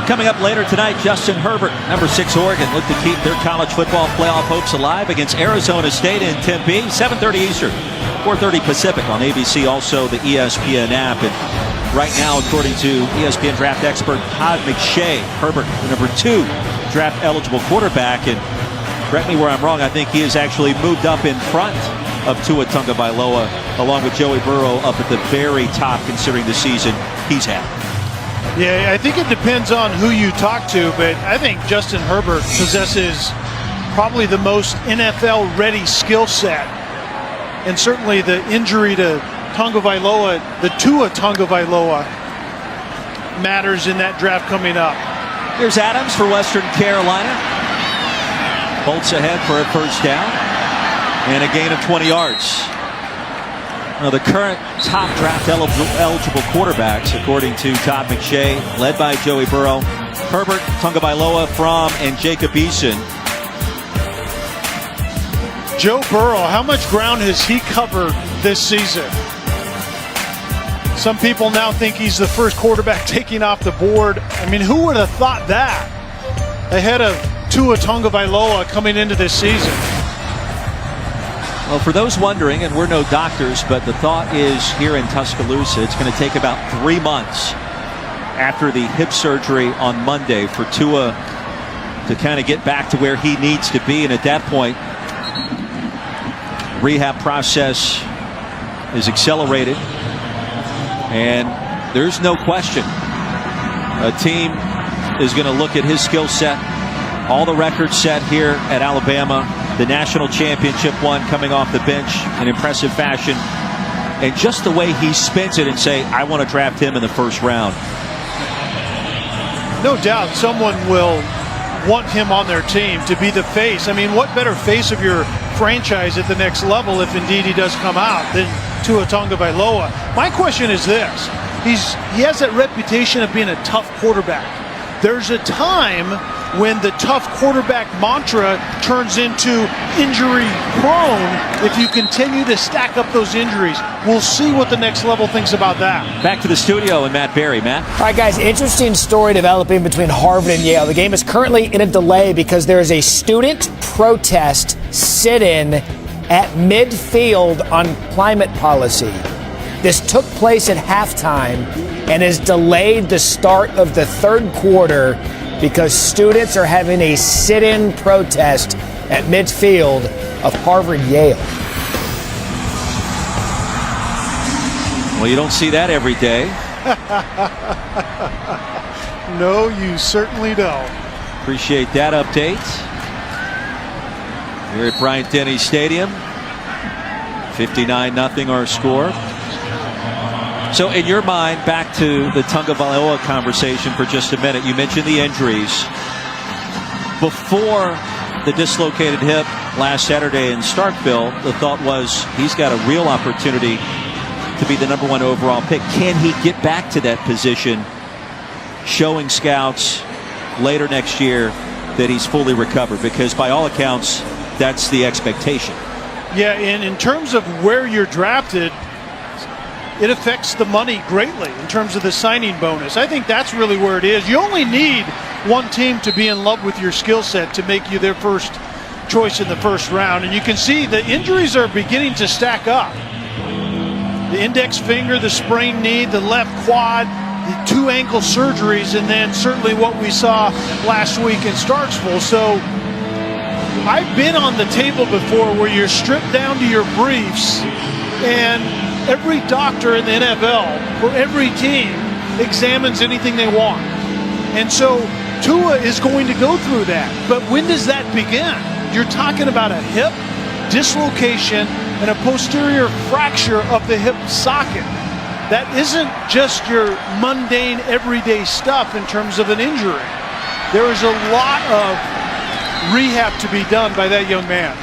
Coming up later tonight, Justin Herbert, number 6 Oregon, look to keep their college football playoff hopes alive against Arizona State in Tempe, 7:30 Eastern, 4:30 Pacific on ABC, also the ESPN app. And right now, according to ESPN draft expert Todd McShay, Herbert, the number 2 draft eligible quarterback. And correct me where I'm wrong, I think he has actually moved up in front of Tua Tagovailoa, along with Joey Burrow up at the very top, considering the season he's had. Yeah, I think it depends on who you talk to, but I think Justin Herbert possesses probably the most NFL-ready skill set. And certainly the injury to Tagovailoa, the Tua Tagovailoa, matters in that draft coming up. Here's Adams for Western Carolina. Bolts ahead for a first down and a gain of 20 yards. Now, the current top draft eligible quarterbacks, according to Todd McShay, led by Joey Burrow, Herbert, Tagovailoa, Fromm, and Jacob Eason. Joe Burrow, how much ground has he covered this season? Some people now think he's the first quarterback taking off the board. I mean, who would have thought that ahead of Tua Tagovailoa coming into this season? Well, for those wondering, and we're no doctors, but the thought is here in Tuscaloosa, it's going to take about 3 months after the hip surgery on Monday for Tua to kind of get back to where he needs to be. And at that point, rehab process is accelerated. And there's no question a team is going to look at his skill set, all the records set here at Alabama, the national championship one coming off the bench in impressive fashion, and just the way he spins it and say, I want to draft him in the first round. No doubt someone will want him on their team to be the face. I mean, what better face of your franchise at the next level, if indeed he does come out, than Tua Tagovailoa? My question is this: he has that reputation of being a tough quarterback. There's a time when the tough quarterback mantra turns into injury prone if you continue to stack up those injuries. We'll see what the next level thinks about that. Back to the studio and Matt Berry. Matt? All right, guys, interesting story developing between Harvard and Yale. The game is currently in a delay because there is a student protest sit-in at midfield on climate policy. This took place at halftime and has delayed the start of the third quarter because students are having a sit-in protest at midfield of Harvard-Yale. Well, you don't see that every day. No, you certainly don't. Appreciate that update. Here at Bryant-Denny Stadium, 59-0 our score. So in your mind, back to the Tagovailoa conversation for just a minute. You mentioned the injuries. Before the dislocated hip last Saturday in Starkville, the thought was he's got a real opportunity to be the #1 overall pick. Can he get back to that position, showing scouts later next year that he's fully recovered? Because by all accounts, that's the expectation. Yeah, and in terms of where you're drafted, it affects the money greatly in terms of the signing bonus. I think that's really where it is. You only need one team to be in love with your skill set to make you their first choice in the first round. And you can see the injuries are beginning to stack up. The index finger, the sprained knee, the left quad, the 2 ankle surgeries, and then certainly what we saw last week in Starksville. So I've been on the table before where you're stripped down to your briefs, and every doctor in the NFL for every team examines anything they want. And so Tua is going to go through that. But when does that begin? You're talking about a hip dislocation and a posterior fracture of the hip socket. That isn't just your mundane everyday stuff in terms of an injury. There is a lot of rehab to be done by that young man.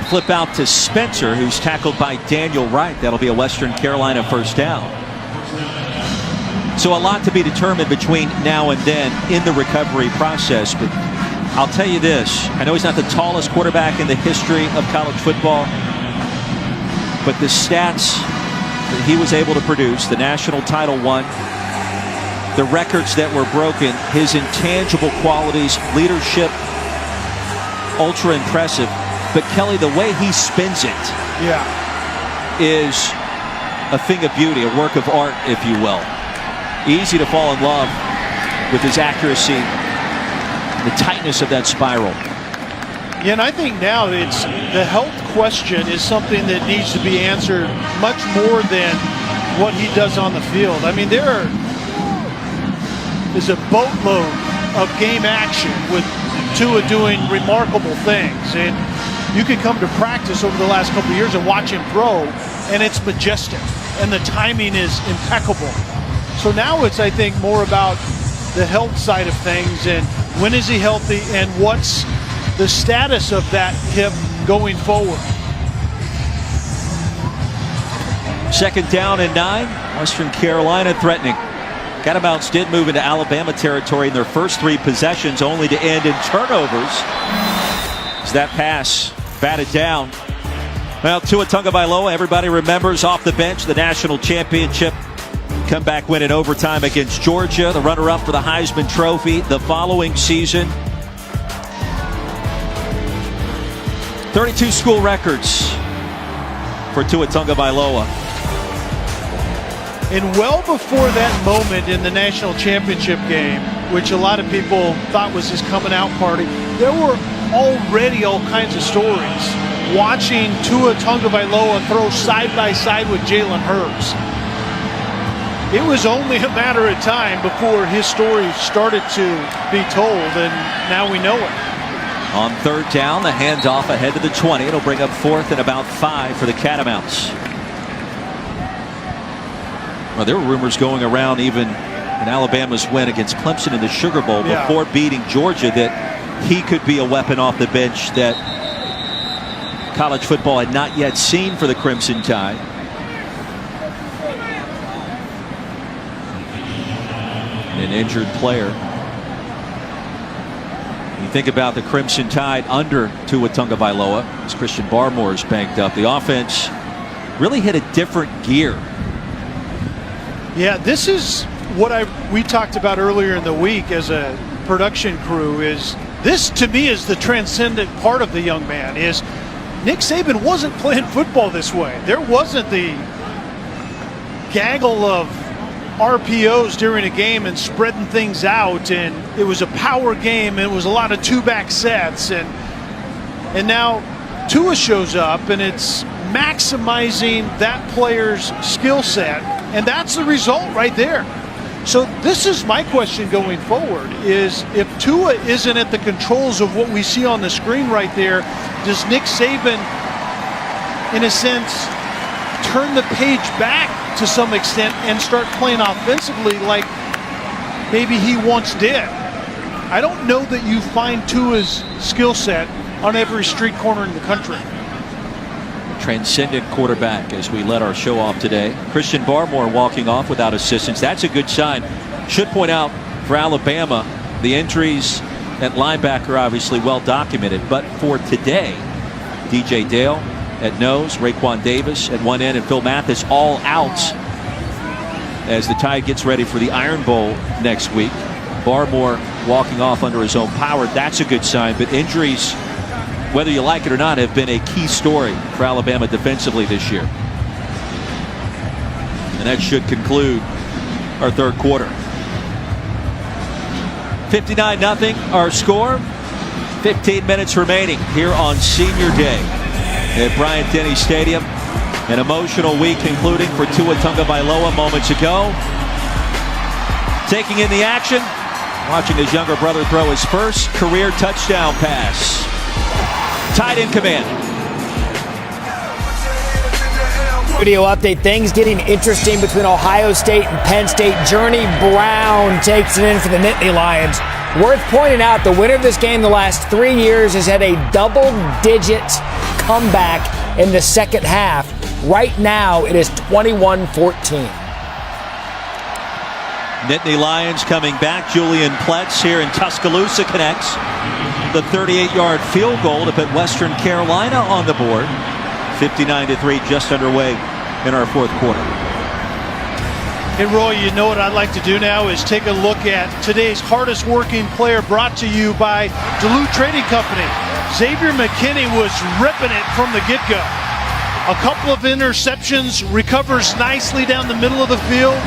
Flip out to Spencer, who's tackled by Daniel Wright. That'll be a Western Carolina first down. So a lot to be determined between now and then in the recovery process. But I'll tell you this, I know he's not the tallest quarterback in the history of college football, but the stats that he was able to produce, the national title won, the records that were broken, his intangible qualities, leadership, ultra impressive. But Kelly, the way he spins it is a thing of beauty, a work of art, if you will. Easy to fall in love with his accuracy, the tightness of that spiral. Yeah, and I think now it's the health question is something that needs to be answered much more than what he does on the field. I mean, there is a boatload of game action with Tua doing remarkable things. And you can come to practice over the last couple of years and watch him throw, and it's majestic, and the timing is impeccable. So now it's, I think, more about the health side of things, and when is he healthy, and what's the status of that hip going forward. 2nd down and 9. Western Carolina threatening. Catamounts did move into Alabama territory in their first 3 possessions, only to end in turnovers as that pass batted down. Well, Tua Tagovailoa, everybody remembers off the bench, the national championship comeback win in overtime against Georgia, the runner-up for the Heisman Trophy the following season. 32 school records for Tua Tagovailoa. And well before that moment in the national championship game, which a lot of people thought was his coming out party, there were already all kinds of stories. Watching Tua Tagovailoa throw side by side with Jalen Hurts. It was only a matter of time before his story started to be told, and now we know it. On 3rd down, the handoff ahead to the 20. It'll bring up 4th and about 5 for the Catamounts. Well, there were rumors going around even in Alabama's win against Clemson in the Sugar Bowl before beating Georgia that he could be a weapon off the bench that college football had not yet seen for the Crimson Tide. an injured player. You think about the Crimson Tide under Tua Tagovailoa as Christian Barmore is banked up. The offense really hit a different gear. Yeah, this is what we talked about earlier in the week as a production crew. Is this, to me, is the transcendent part of the young man. Is Nick Saban wasn't playing football this way. There wasn't the gaggle of RPOs during a game and spreading things out, and it was a power game, and it was a lot of two-back sets, and now Tua shows up, and it's maximizing that player's skill set, and that's the result right there. So this is my question going forward, is if Tua isn't at the controls of what we see on the screen right there, does Nick Saban, in a sense, turn the page back to some extent and start playing offensively like maybe he once did? I don't know that you find Tua's skill set on every street corner in the country. Transcendent quarterback as we let our show off today. Christian Barmore walking off without assistance. That's a good sign. Should point out for Alabama, the injuries at linebacker obviously well documented, but for today, DJ Dale at nose, Raekwon Davis at one end, and Phil Mathis all out as the Tide gets ready for the Iron Bowl next week. Barmore walking off under his own power. That's a good sign, but injuries, whether you like it or not, have been a key story for Alabama defensively this year. And that should conclude our third quarter. 59-0 our score. 15 minutes remaining here on Senior Day at Bryant-Denny Stadium. An emotional week concluding for Tua Tagovailoa moments ago. Taking in the action, watching his younger brother throw his first career touchdown pass. Tide in command. Video update. Things getting interesting between Ohio State and Penn State. Journey Brown takes it in for the Nittany Lions. Worth pointing out, the winner of this game the last 3 years has had a double-digit comeback in the second half. Right now, it is 21-14. Nittany Lions coming back. Julian Pletz here in Tuscaloosa connects the 38-yard field goal to put Western Carolina on the board. 59-3, just underway in our fourth quarter. Hey, Roy, you know what I'd like to do now is take a look at today's hardest working player, brought to you by Duluth Trading Company. Xavier McKinney was ripping it from the get-go. A couple of interceptions, recovers nicely down the middle of the field.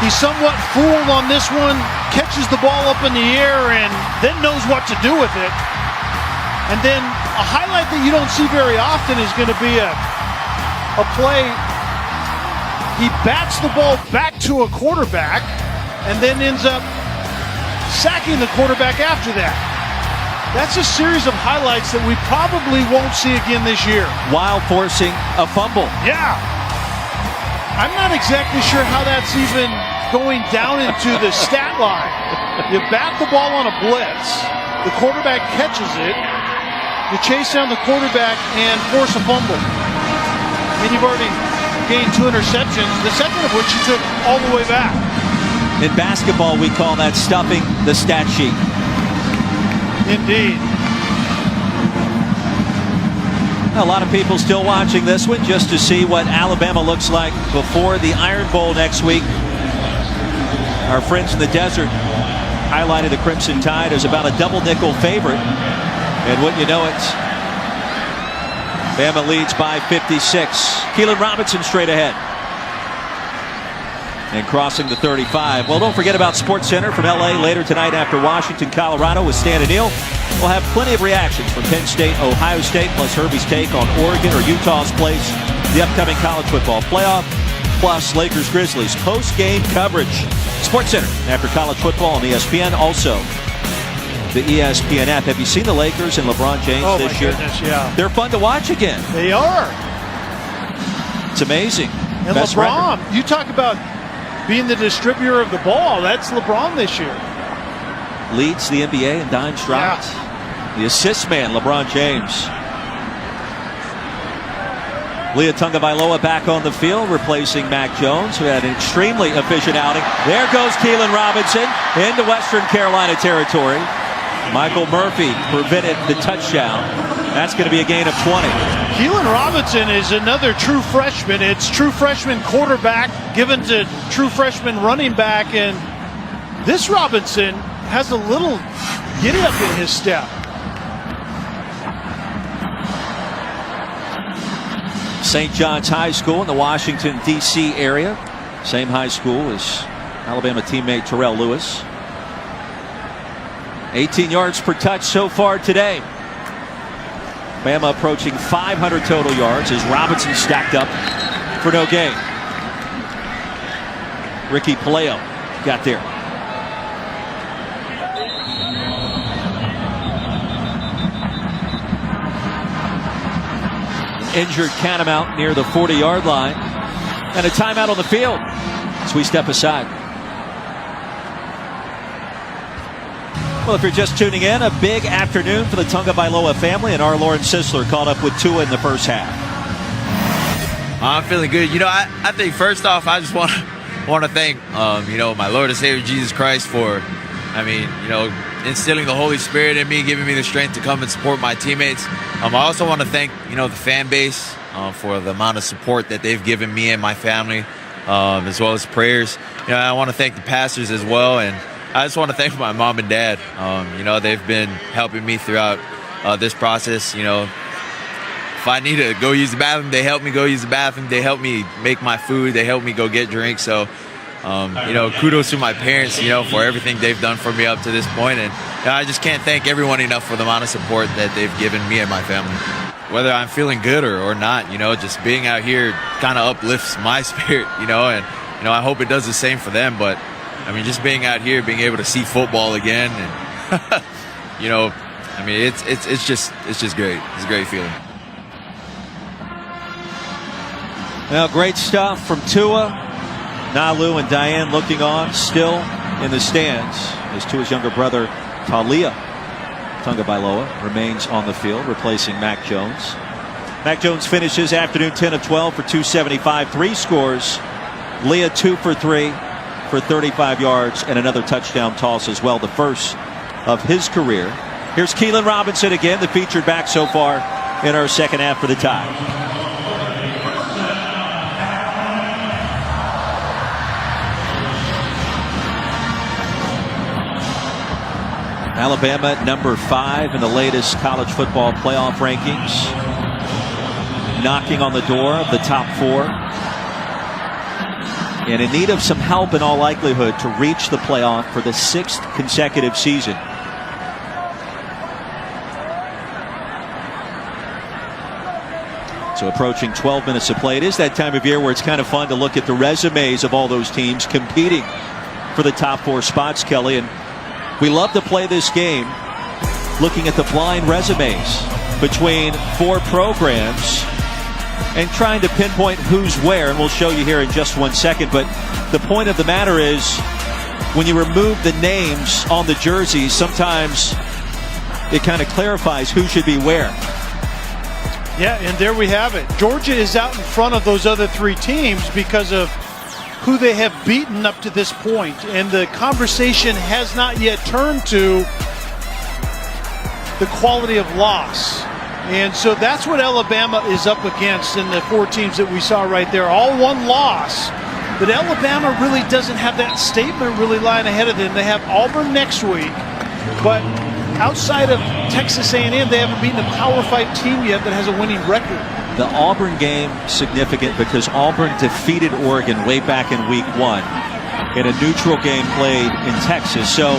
He's somewhat fooled on this one, catches the ball up in the air and then knows what to do with it. And then a highlight that you don't see very often is going to be a play. He bats the ball back to a quarterback and then ends up sacking the quarterback after that. That's a series of highlights that we probably won't see again this year. While forcing a fumble. Yeah. I'm not exactly sure how that's even going down into the stat line. You bat the ball on a blitz, the quarterback catches it, you chase down the quarterback and force a fumble. And you've already gained 2 interceptions, the second of which you took all the way back. In basketball, we call that stuffing the stat sheet. Indeed. A lot of people still watching this one just to see what Alabama looks like before the Iron Bowl next week. Our friends in the desert highlighted the Crimson Tide as about a double nickel favorite. And wouldn't you know it, Bama leads by 56. Keelan Robinson straight ahead. And crossing the 35. Well, don't forget about SportsCenter from LA later tonight after Washington, Colorado with Stan and Neal. We'll have plenty of reactions from Penn State, Ohio State, plus Herbie's take on Oregon or Utah's place, the upcoming college football playoff, plus Lakers Grizzlies post-game coverage. SportsCenter after college football on ESPN. Also, the ESPN app. Have you seen the Lakers and LeBron James this year? Goodness, yeah. They're fun to watch again. They are. It's amazing. And Best LeBron, record. you talk about being the distributor of the ball. That's LeBron this year. Leads the NBA in dime drops. Yeah. The assist man, LeBron James. Leah Tungabailoa back on the field, replacing Mac Jones, who had an extremely efficient outing. There goes Keelan Robinson into Western Carolina territory. Michael Murphy prevented the touchdown. That's going to be a gain of 20. Keelan Robinson is another true freshman. It's true freshman quarterback given to true freshman running back, and this Robinson has a little giddy up in his step. St. John's High School in the Washington, D.C. area. Same high school as Alabama teammate Terrell Lewis. 18 yards per touch so far today. Bama approaching 500 total yards as Robinson stacked up for no gain. Ricky Paleo got there. Injured Catamount near the 40-yard line. And a timeout on the field as we step aside. Well, if you're just tuning in, a big afternoon for the Tungabailoa family, and our Lauren Sisler caught up with Tua in the first half. I'm feeling good. I think first off, I just want to thank, my Lord and Savior Jesus Christ for, instilling the Holy Spirit in me, giving me the strength to come and support my teammates. I also want to thank, the fan base for the amount of support that they've given me and my family, as well as prayers. I want to thank the pastors as well, and I just want to thank my mom and dad. They've been helping me throughout this process. If I need to go use the bathroom, they help me go use the bathroom. They help me make my food. They help me go get drinks. So, kudos to my parents, for everything they've done for me up to this point. And I just can't thank everyone enough for the amount of support that they've given me and my family. Whether I'm feeling good or not, just being out here kind of uplifts my spirit, and I hope it does the same for them. But just being out here, being able to see football again, and it's just great. It's a great feeling. Well, great stuff from Tua. Nalu and Diane looking on, still in the stands, as Tua's younger brother Talia Tungabailoa remains on the field, replacing Mac Jones. Mac Jones finishes afternoon 10 of 12 for 275, 3 scores. Leah 2 for 3 for 35 yards and another touchdown toss as well, the first of his career. Here's Keelan Robinson again, the featured back so far in our second half for the Tide. Alabama number 5 in the latest college football playoff rankings, knocking on the door of the top 4, and in need of some help in all likelihood to reach the playoff for the 6th consecutive season. So approaching 12 minutes of play. It is that time of year where it's kind of fun to look at the resumes of all those teams competing for the top 4 spots, Kelly. And we love to play this game looking at the blind resumes between 4 programs and trying to pinpoint who's where, and we'll show you here in just 1 second. But the point of the matter is, when you remove the names on the jerseys, sometimes it kind of clarifies who should be where. Yeah, and there we have it. Georgia is out in front of those other 3 teams because of who they have beaten up to this point, and the conversation has not yet turned to the quality of loss. And so that's what Alabama is up against in the 4 teams that we saw right there, all 1 loss. But Alabama really doesn't have that statement really lying ahead of them. They have Auburn next week, but outside of Texas A&M, they haven't beaten a Power 5 team yet that has a winning record. The Auburn game significant because Auburn defeated Oregon way back in week 1 in a neutral game played in Texas. So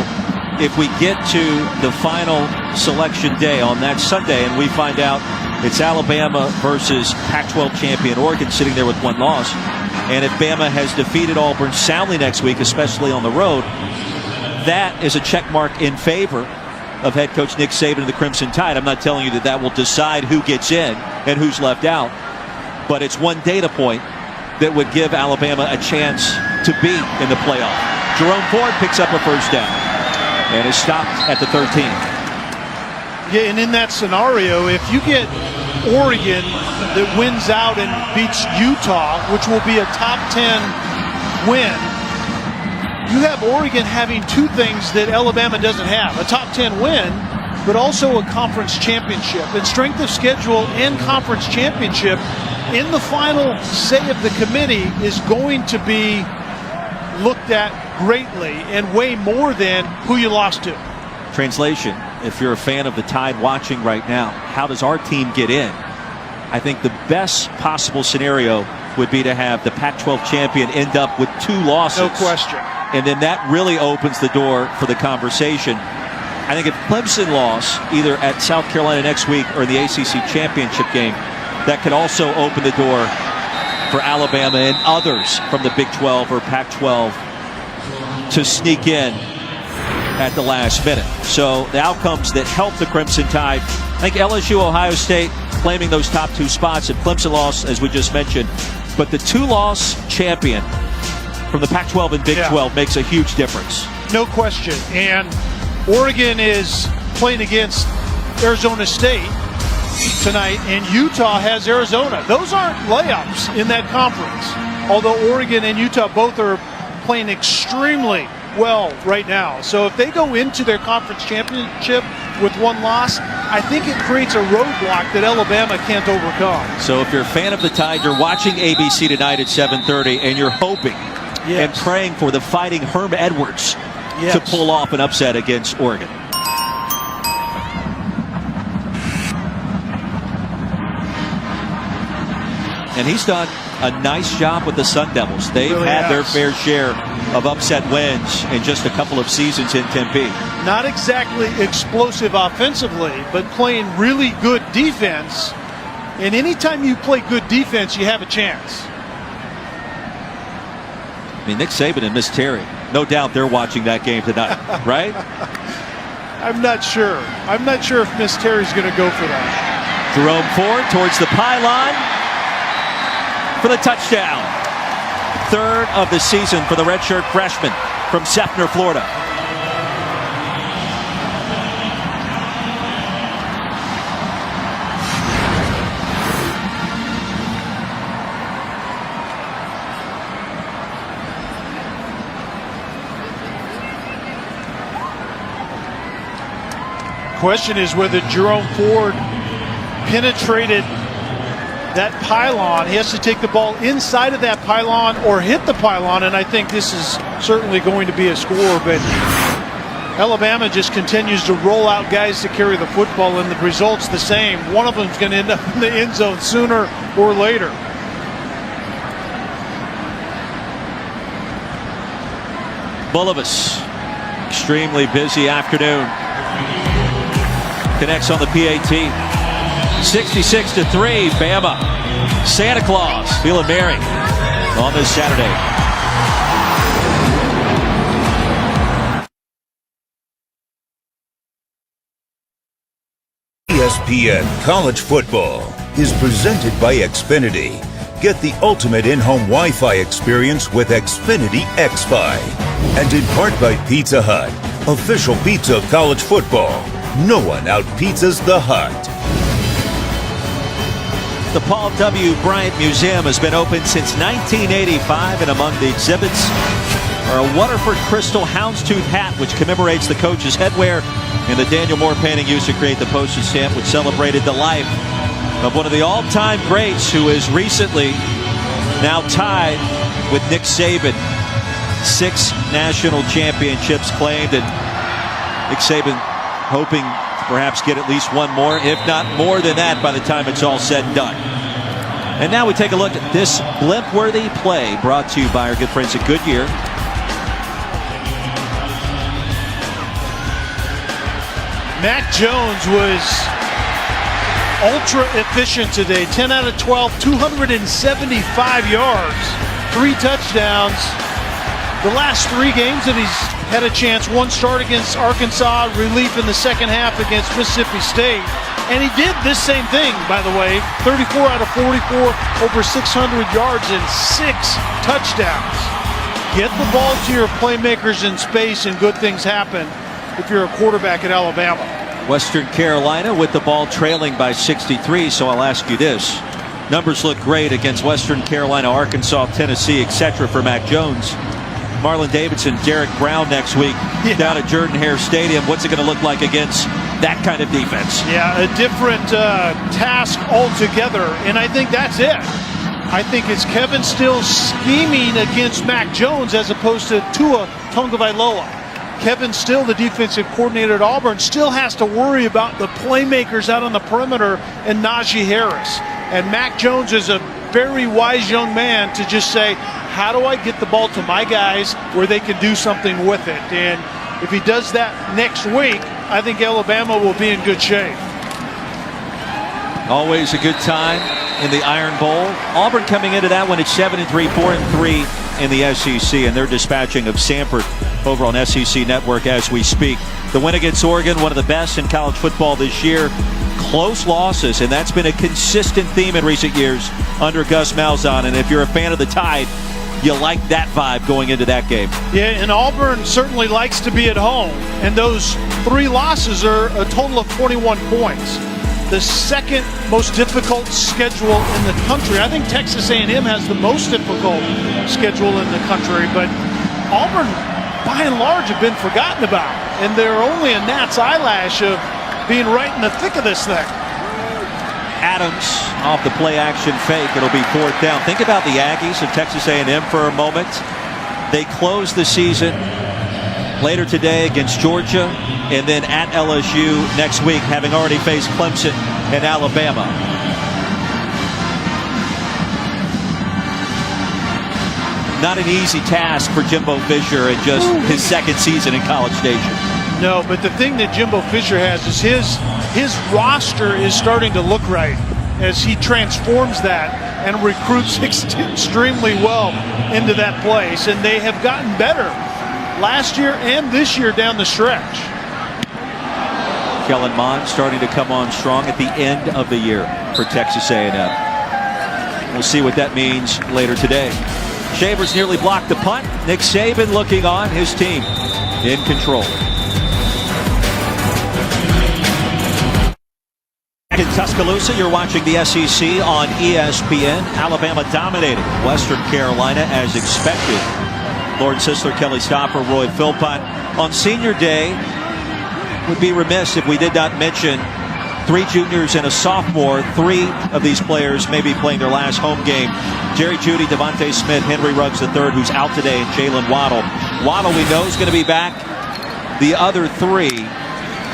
if we get to the final selection day on that Sunday and we find out it's Alabama versus Pac-12 champion Oregon sitting there with 1 loss, and if Bama has defeated Auburn soundly next week, especially on the road, that is a check mark in favor of head coach Nick Saban and the Crimson Tide. I'm not telling you that that will decide who gets in and who's left out, but it's 1 data point that would give Alabama a chance to be in the playoff. Jerome Ford picks up a first down and is stopped at the 13. Yeah, and in that scenario, if you get Oregon that wins out and beats Utah, which will be a top 10 win, you have Oregon having two things that Alabama doesn't have: a top 10 win, but also a conference championship. And strength of schedule and conference championship in the final say of the committee is going to be looked at greatly and way more than who you lost to. Translation: if you're a fan of the Tide watching right now, how does our team get in? I think the best possible scenario would be to have the Pac-12 champion end up with 2 losses. No question. And then that really opens the door for the conversation. I think if Clemson lost either at South Carolina next week or in the ACC championship game, that could also open the door for Alabama and others from the Big 12 or Pac-12 to sneak in at the last minute. So the outcomes that help the Crimson Tide, I think LSU, Ohio State claiming those top 2 spots, and Clemson lost, as we just mentioned. But the 2-loss champion from the Pac-12 and Big 12 makes a huge difference. No question. And Oregon is playing against Arizona State tonight, and Utah has Arizona. Those aren't layups in that conference, although Oregon and Utah both are playing extremely well right now. So if they go into their conference championship with 1 loss, I think it creates a roadblock that Alabama can't overcome. So if you're a fan of the Tide, you're watching ABC tonight at 7:30, and you're hoping and praying for the Fighting Herm Edwards to pull off an upset against Oregon. And he's done a nice job with the Sun Devils. They've really had their fair share of upset wins in just a couple of seasons in Tempe. Not exactly explosive offensively, but playing really good defense. And anytime you play good defense, you have a chance. I mean, Nick Saban and Miss Terry, no doubt they're watching that game tonight, right? I'm not sure. I'm not sure if Miss Terry's going to go for that. Jerome Ford towards the pylon for the touchdown. 3rd of the season for the redshirt freshman from Sefner, Florida. Question is whether Jerome Ford penetrated that pylon. He has to take the ball inside of that pylon or hit the pylon, and I think this is certainly going to be a score. But Alabama just continues to roll out guys to carry the football, and the result's the same. One of them's going to end up in the end zone sooner or later. Bulovas, extremely busy afternoon. Connects on the PAT. 66-3, Bama. Santa Claus feeling merry on this Saturday. ESPN College Football is presented by Xfinity. Get the ultimate in-home Wi-Fi experience with Xfinity X5. And in part by Pizza Hut, official pizza of college football. No one out-pizzas the Hut. The Paul W. Bryant Museum has been open since 1985, and among the exhibits are a Waterford crystal houndstooth hat, which commemorates the coach's headwear, and the Daniel Moore painting used to create the postage stamp, which celebrated the life of one of the all-time greats, who is recently now tied with Nick Saban. 6 national championships claimed, and Nick Saban hoping to perhaps get at least 1 more, if not more than that, by the time it's all said and done. And now we take a look at this blimp-worthy play brought to you by our good friends at Goodyear. Mac Jones was ultra efficient today. 10 out of 12, 275 yards, 3 touchdowns. The last 3 games that he's had a chance, 1 start against Arkansas, relief in the second half against Mississippi State. And he did this same thing, by the way, 34 out of 44, over 600 yards and 6 touchdowns. Get the ball to your playmakers in space and good things happen if you're a quarterback at Alabama. Western Carolina with the ball trailing by 63, so I'll ask you this. Numbers look great against Western Carolina, Arkansas, Tennessee, etc. for Mac Jones. Marlon Davidson, Derek Brown next week down at Jordan-Hare Stadium. What's it going to look like against that kind of defense? Yeah, a different task altogether, and I think that's it. I think it's Kevin Still scheming against Mac Jones as opposed to Tua Tagovailoa. Kevin Still, the defensive coordinator at Auburn, still has to worry about the playmakers out on the perimeter and Najee Harris. And Mac Jones is a very wise young man to just say, how do I get the ball to my guys where they can do something with it? And if he does that next week, I think Alabama will be in good shape. Always a good time in the Iron Bowl. Auburn coming into that one at 7-3, 4-3 in the SEC, and they're dispatching of Samford over on SEC Network as we speak. The win against Oregon, one of the best in college football this year. Close losses, and that's been a consistent theme in recent years under Gus Malzahn. And if you're a fan of the Tide, you like that vibe going into that game. Yeah, and Auburn certainly likes to be at home, and those 3 losses are a total of 21 points. The second most difficult schedule in the country. I think Texas A&M has the most difficult schedule in the country, but Auburn, by and large, have been forgotten about, and they're only a gnat's eyelash of being right in the thick of this thing. Adams off the play action fake. It'll be 4th down. Think about the Aggies of Texas A&M for a moment. They close the season later today against Georgia, and then at LSU next week, having already faced Clemson and Alabama. Not an easy task for Jimbo Fisher in just his second season in College Station. No, but the thing that Jimbo Fisher has is his roster is starting to look right as he transforms that and recruits extremely well into that place. And they have gotten better last year and this year down the stretch. Kellen Mond starting to come on strong at the end of the year for Texas A&M. We'll see what that means later today. Shavers nearly blocked the punt. Nick Saban looking on, his team in control. In Tuscaloosa, you're watching the SEC on ESPN. Alabama dominating Western Carolina as expected. Lauren Sisler, Kelly Stopper, Roy Philpott. On Senior Day, would be remiss if we did not mention 3 juniors and a sophomore. 3 of these players may be playing their last home game. Jerry Jeudy, Devontae Smith, Henry Ruggs III, who's out today, and Jalen Waddle. Waddle, we know, is going to be back. The other 3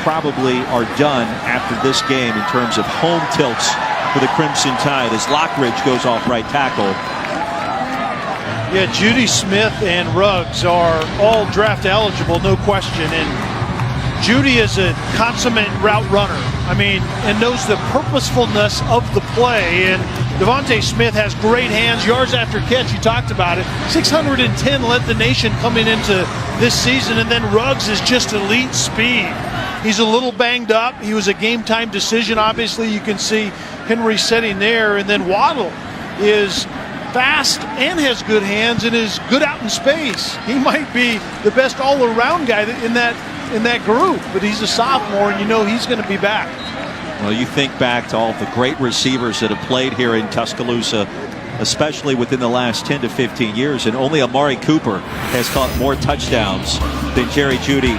probably are done after this game in terms of home tilts for the Crimson Tide as Lockridge goes off right tackle. Yeah, Jeudy, Smith, and Ruggs are all draft eligible, no question. And Jeudy is a consummate route runner. I mean, and knows the purposefulness of the play. And Devontae Smith has great hands, yards after catch. You talked about it. 610 led the nation coming into this season. And then Ruggs is just elite speed. He's a little banged up. He was a game-time decision. Obviously, you can see Henry sitting there. And then Waddle is fast and has good hands and is good out in space. He might be the best all-around guy in that group, but he's a sophomore, and you know he's going to be back. Well, you think back to all the great receivers that have played here in Tuscaloosa, especially within the last 10 to 15 years, and only Amari Cooper has caught more touchdowns than Jerry Jeudy,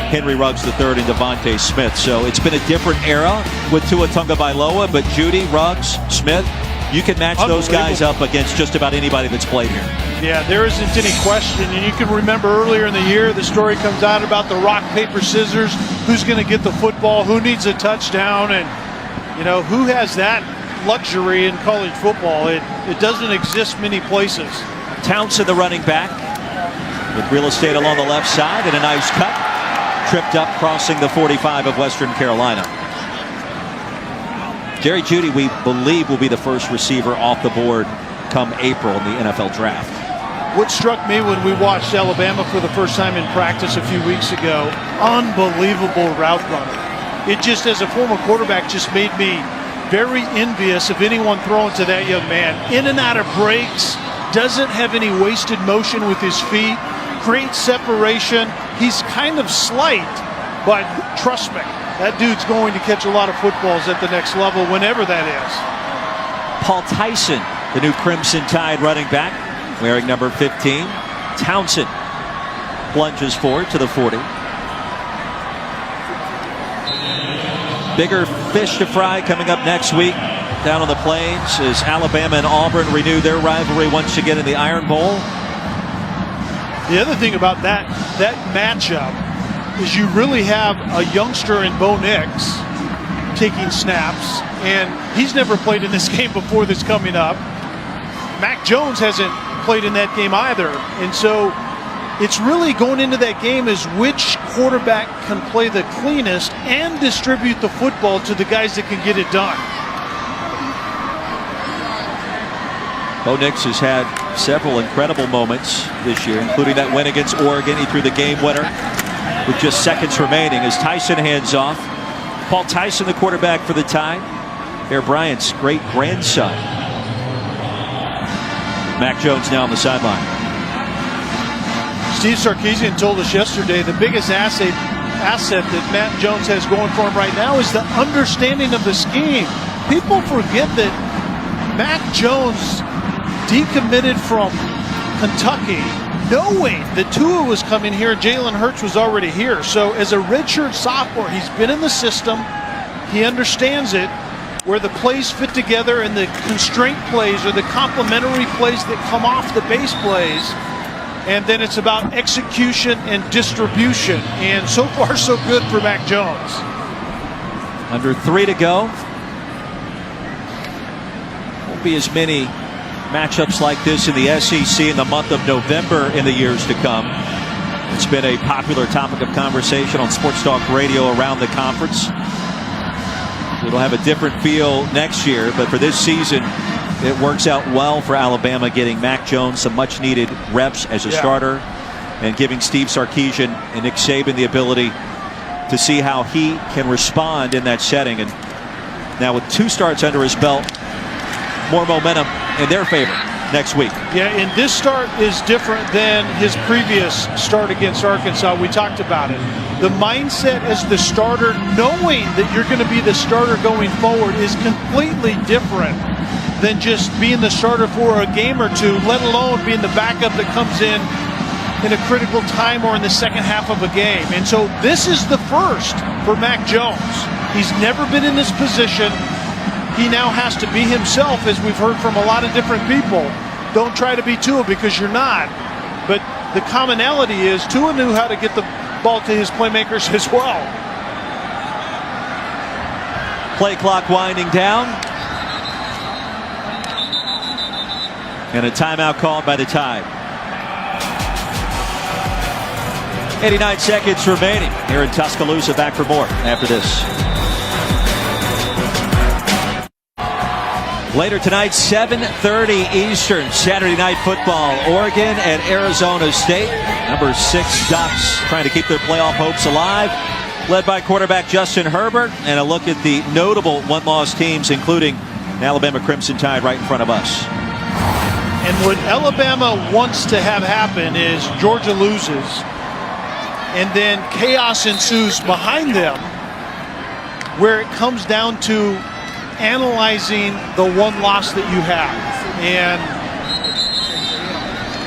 Henry Ruggs III, and Devontae Smith. So it's been a different era with Tua Tagovailoa, but Jeudy, Ruggs, Smith, you can match those guys up against just about anybody that's played here. Yeah, there isn't any question. And you can remember earlier in the year, the story comes out about the rock, paper, scissors. Who's going to get the football? Who needs a touchdown? And, you know, who has that luxury in college football? It doesn't exist many places. Townsend, the running back, with real estate along the left side and a nice cut. Tripped up, crossing the 45 of Western Carolina. Jerry Jeudy, we believe, will be the first receiver off the board come April in the NFL draft. What struck me when we watched Alabama for the first time in practice a few weeks ago, unbelievable route runner. It just, as a former quarterback, just made me very envious of anyone throwing to that young man. In and out of breaks, doesn't have any wasted motion with his feet, great separation. He's kind of slight, but trust me, That dude's going to catch a lot of footballs at the next level, whenever that is. Paul Tyson, the new Crimson Tide running back, wearing number 15. Townsend plunges forward to the 40. Bigger fish to fry coming up next week down on the Plains as Alabama and Auburn renew their rivalry once again in the Iron Bowl. The other thing about that matchup is you really have a youngster in Bo Nix taking snaps, and he's never played in this game before this coming up. Mac Jones hasn't played in that game either, and so it's really going into that game is which quarterback can play the cleanest and distribute the football to the guys that can get it done. Bo Nix has had several incredible moments this year, including that win against Oregon. He threw the game winner with just seconds remaining as Tyson hands off. Paul Tyson, the quarterback for the Tide, Bear Bryant's great-grandson. Mac Jones now on the sideline. Steve Sarkisian told us yesterday the biggest asset that Matt Jones has going for him right now is the understanding of the scheme. People forget that Mac Jones decommitted from Kentucky knowing that Tua was coming here, Jalen Hurts was already here. So as a redshirt sophomore, he's been in the system. He understands it, where the plays fit together and the constraint plays or the complementary plays that come off the base plays. And then it's about execution and distribution. And so far, so good for Mac Jones. Under 3 to go. Won't be as many matchups like this in the SEC in the month of November in the years to come. It's been a popular topic of conversation on Sports Talk Radio around the conference. It'll have a different feel next year, but for this season, it works out well for Alabama, getting Mac Jones some much-needed reps as a starter and giving Steve Sarkisian and Nick Saban the ability to see how he can respond in that setting. And now with 2 starts under his belt, more momentum in their favor next week. Yeah, and this start is different than his previous start against Arkansas. We talked about it. The mindset as the starter, knowing that you're going to be the starter going forward, is completely different than just being the starter for a game or two, let alone being the backup that comes in a critical time or in the second half of a game. And so this is the first for Mac Jones. He's never been in this position. He now has to be himself, as we've heard from a lot of different people. Don't try to be Tua, because you're not. But the commonality is Tua knew how to get the ball to his playmakers as well. Play clock winding down. And a timeout called by the Tide. 89 seconds remaining here in Tuscaloosa. Back for more after this. Later tonight, 7:30 Eastern, Saturday Night Football, Oregon and Arizona State. Number 6 Ducks trying to keep their playoff hopes alive, led by quarterback Justin Herbert. And a look at the notable one-loss teams, including the Alabama Crimson Tide right in front of us. And what Alabama wants to have happen is Georgia loses, and then chaos ensues behind them, where it comes down to analyzing the one loss that you have. And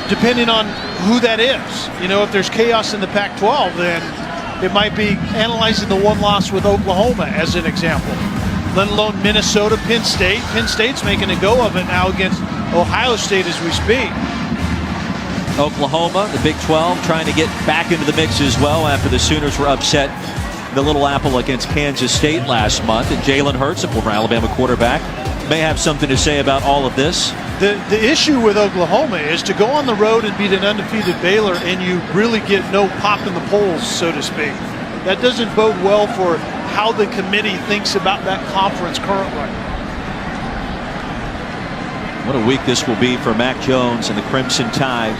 depending on who that is, you know, if there's chaos in the Pac-12, then it might be analyzing the one loss with Oklahoma as an example, let alone Minnesota, Penn State. Penn State's making a go of it now against Ohio State as we speak. Oklahoma, the Big 12, trying to get back into the mix as well after the Sooners were upset the Little Apple against Kansas State last month. And Jalen Hurts, a former Alabama quarterback, may have something to say about all of this. The issue with Oklahoma is to go on the road and beat an undefeated Baylor and you really get no pop in the polls, so to speak. That doesn't bode well for how the committee thinks about that conference currently. What a week this will be for Mac Jones and the Crimson Tide.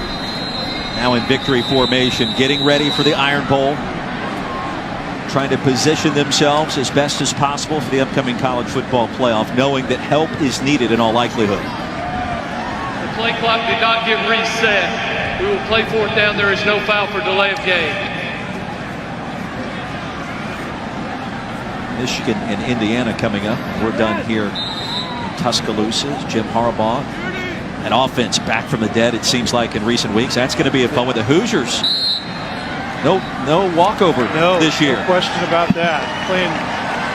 Now in victory formation, getting ready for the Iron Bowl, trying to position themselves as best as possible for the upcoming college football playoff, knowing that help is needed in all likelihood. The play clock did not get reset. We will play 4th down. There is no foul for delay of game. Michigan and Indiana coming up. We're done here in Tuscaloosa. Jim Harbaugh, an offense back from the dead, it seems like, in recent weeks. That's going to be a fun with the Hoosiers. No walkover this year. No question about that. Playing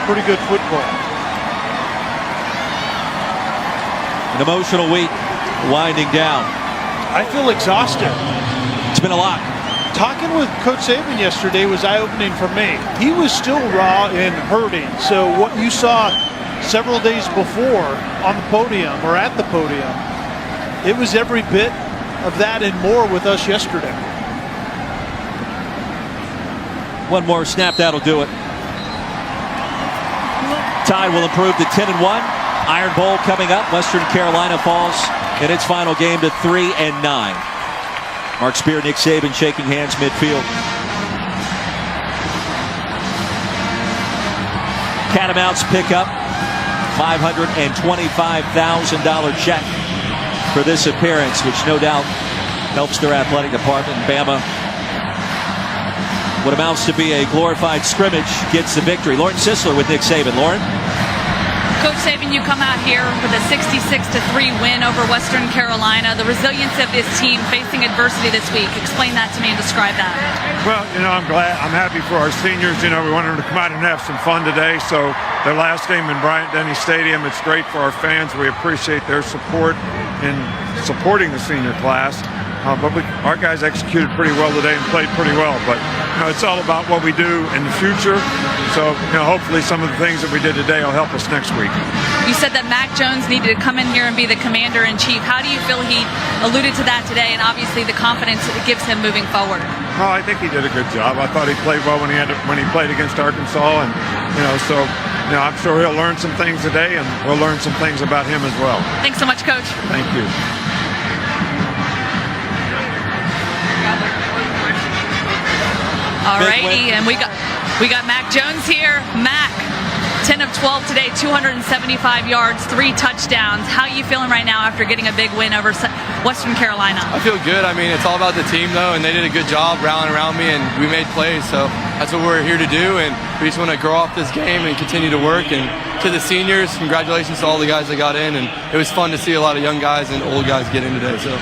pretty good football. An emotional week winding down. I feel exhausted. It's been a lot. Talking with Coach Saban yesterday was eye-opening for me. He was still raw and hurting. So what you saw several days before on the podium or at the podium, it was every bit of that and more with us yesterday. One more snap, that'll do it. Tide will improve to 10-1. Iron Bowl coming up. Western Carolina falls in its final game to 3-9. Mark Spear, Nick Saban shaking hands midfield. Catamounts pick up $525,000 check for this appearance, which no doubt helps their athletic department. Bama, what amounts to be a glorified scrimmage, gets the victory. Lauren Sisler with Nick Saban. Lauren? Coach Saban, you come out here with a 66-3 win over Western Carolina. The resilience of this team facing adversity this week. Explain that to me and describe that. Well, I'm happy for our seniors. We wanted them to come out and have some fun today. So their last game in Bryant-Denny Stadium, it's great for our fans. We appreciate their support in supporting the senior class. But our guys executed pretty well today and played pretty well. But it's all about what we do in the future. So hopefully some of the things that we did today will help us next week. You said that Mac Jones needed to come in here and be the commander-in-chief. How do you feel he alluded to that today, and obviously the confidence it gives him moving forward? Oh, I think he did a good job. I thought he played well when he played against Arkansas, and I'm sure he'll learn some things today, and we'll learn some things about him as well. Thanks so much, Coach. Thank you. All righty, and we got Mac Jones here. Mac, 10 of 12 today, 275 yards, 3 touchdowns. How are you feeling right now after getting a big win over Western Carolina? I feel good. It's all about the team, though, and they did a good job rallying around me, and we made plays. So that's what we're here to do, and we just want to grow off this game and continue to work. And to the seniors, congratulations to all the guys that got in, and it was fun to see a lot of young guys and old guys get in today. So,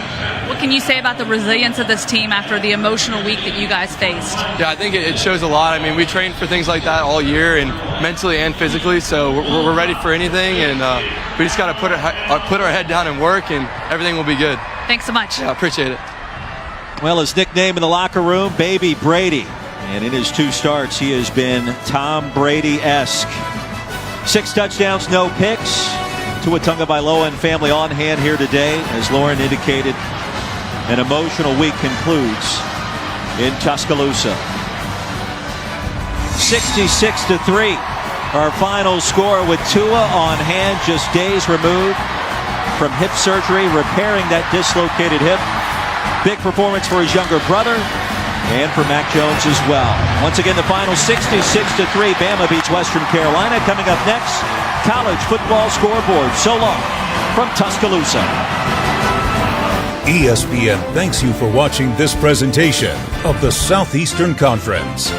what can you say about the resilience of this team after the emotional week that you guys faced? Yeah, I think it shows a lot. We trained for things like that all year, and mentally and physically, so we're ready for anything, and we just got to put our head down and work, and everything will be good. Thanks so much. Yeah, I appreciate it. Well, his nickname in the locker room, Baby Brady. And in his 2 starts, he has been Tom Brady-esque. 6 touchdowns, no picks. Tua Tagovailoa and family on hand here today. As Lauren indicated, an emotional week concludes in Tuscaloosa. 66-3. Our final score with Tua on hand, just days removed from hip surgery, repairing that dislocated hip. Big performance for his younger brother and for Mac Jones as well. Once again, the final 66-3. Bama beats Western Carolina. Coming up next, college football scoreboard. So long from Tuscaloosa. ESPN thanks you for watching this presentation of the Southeastern Conference.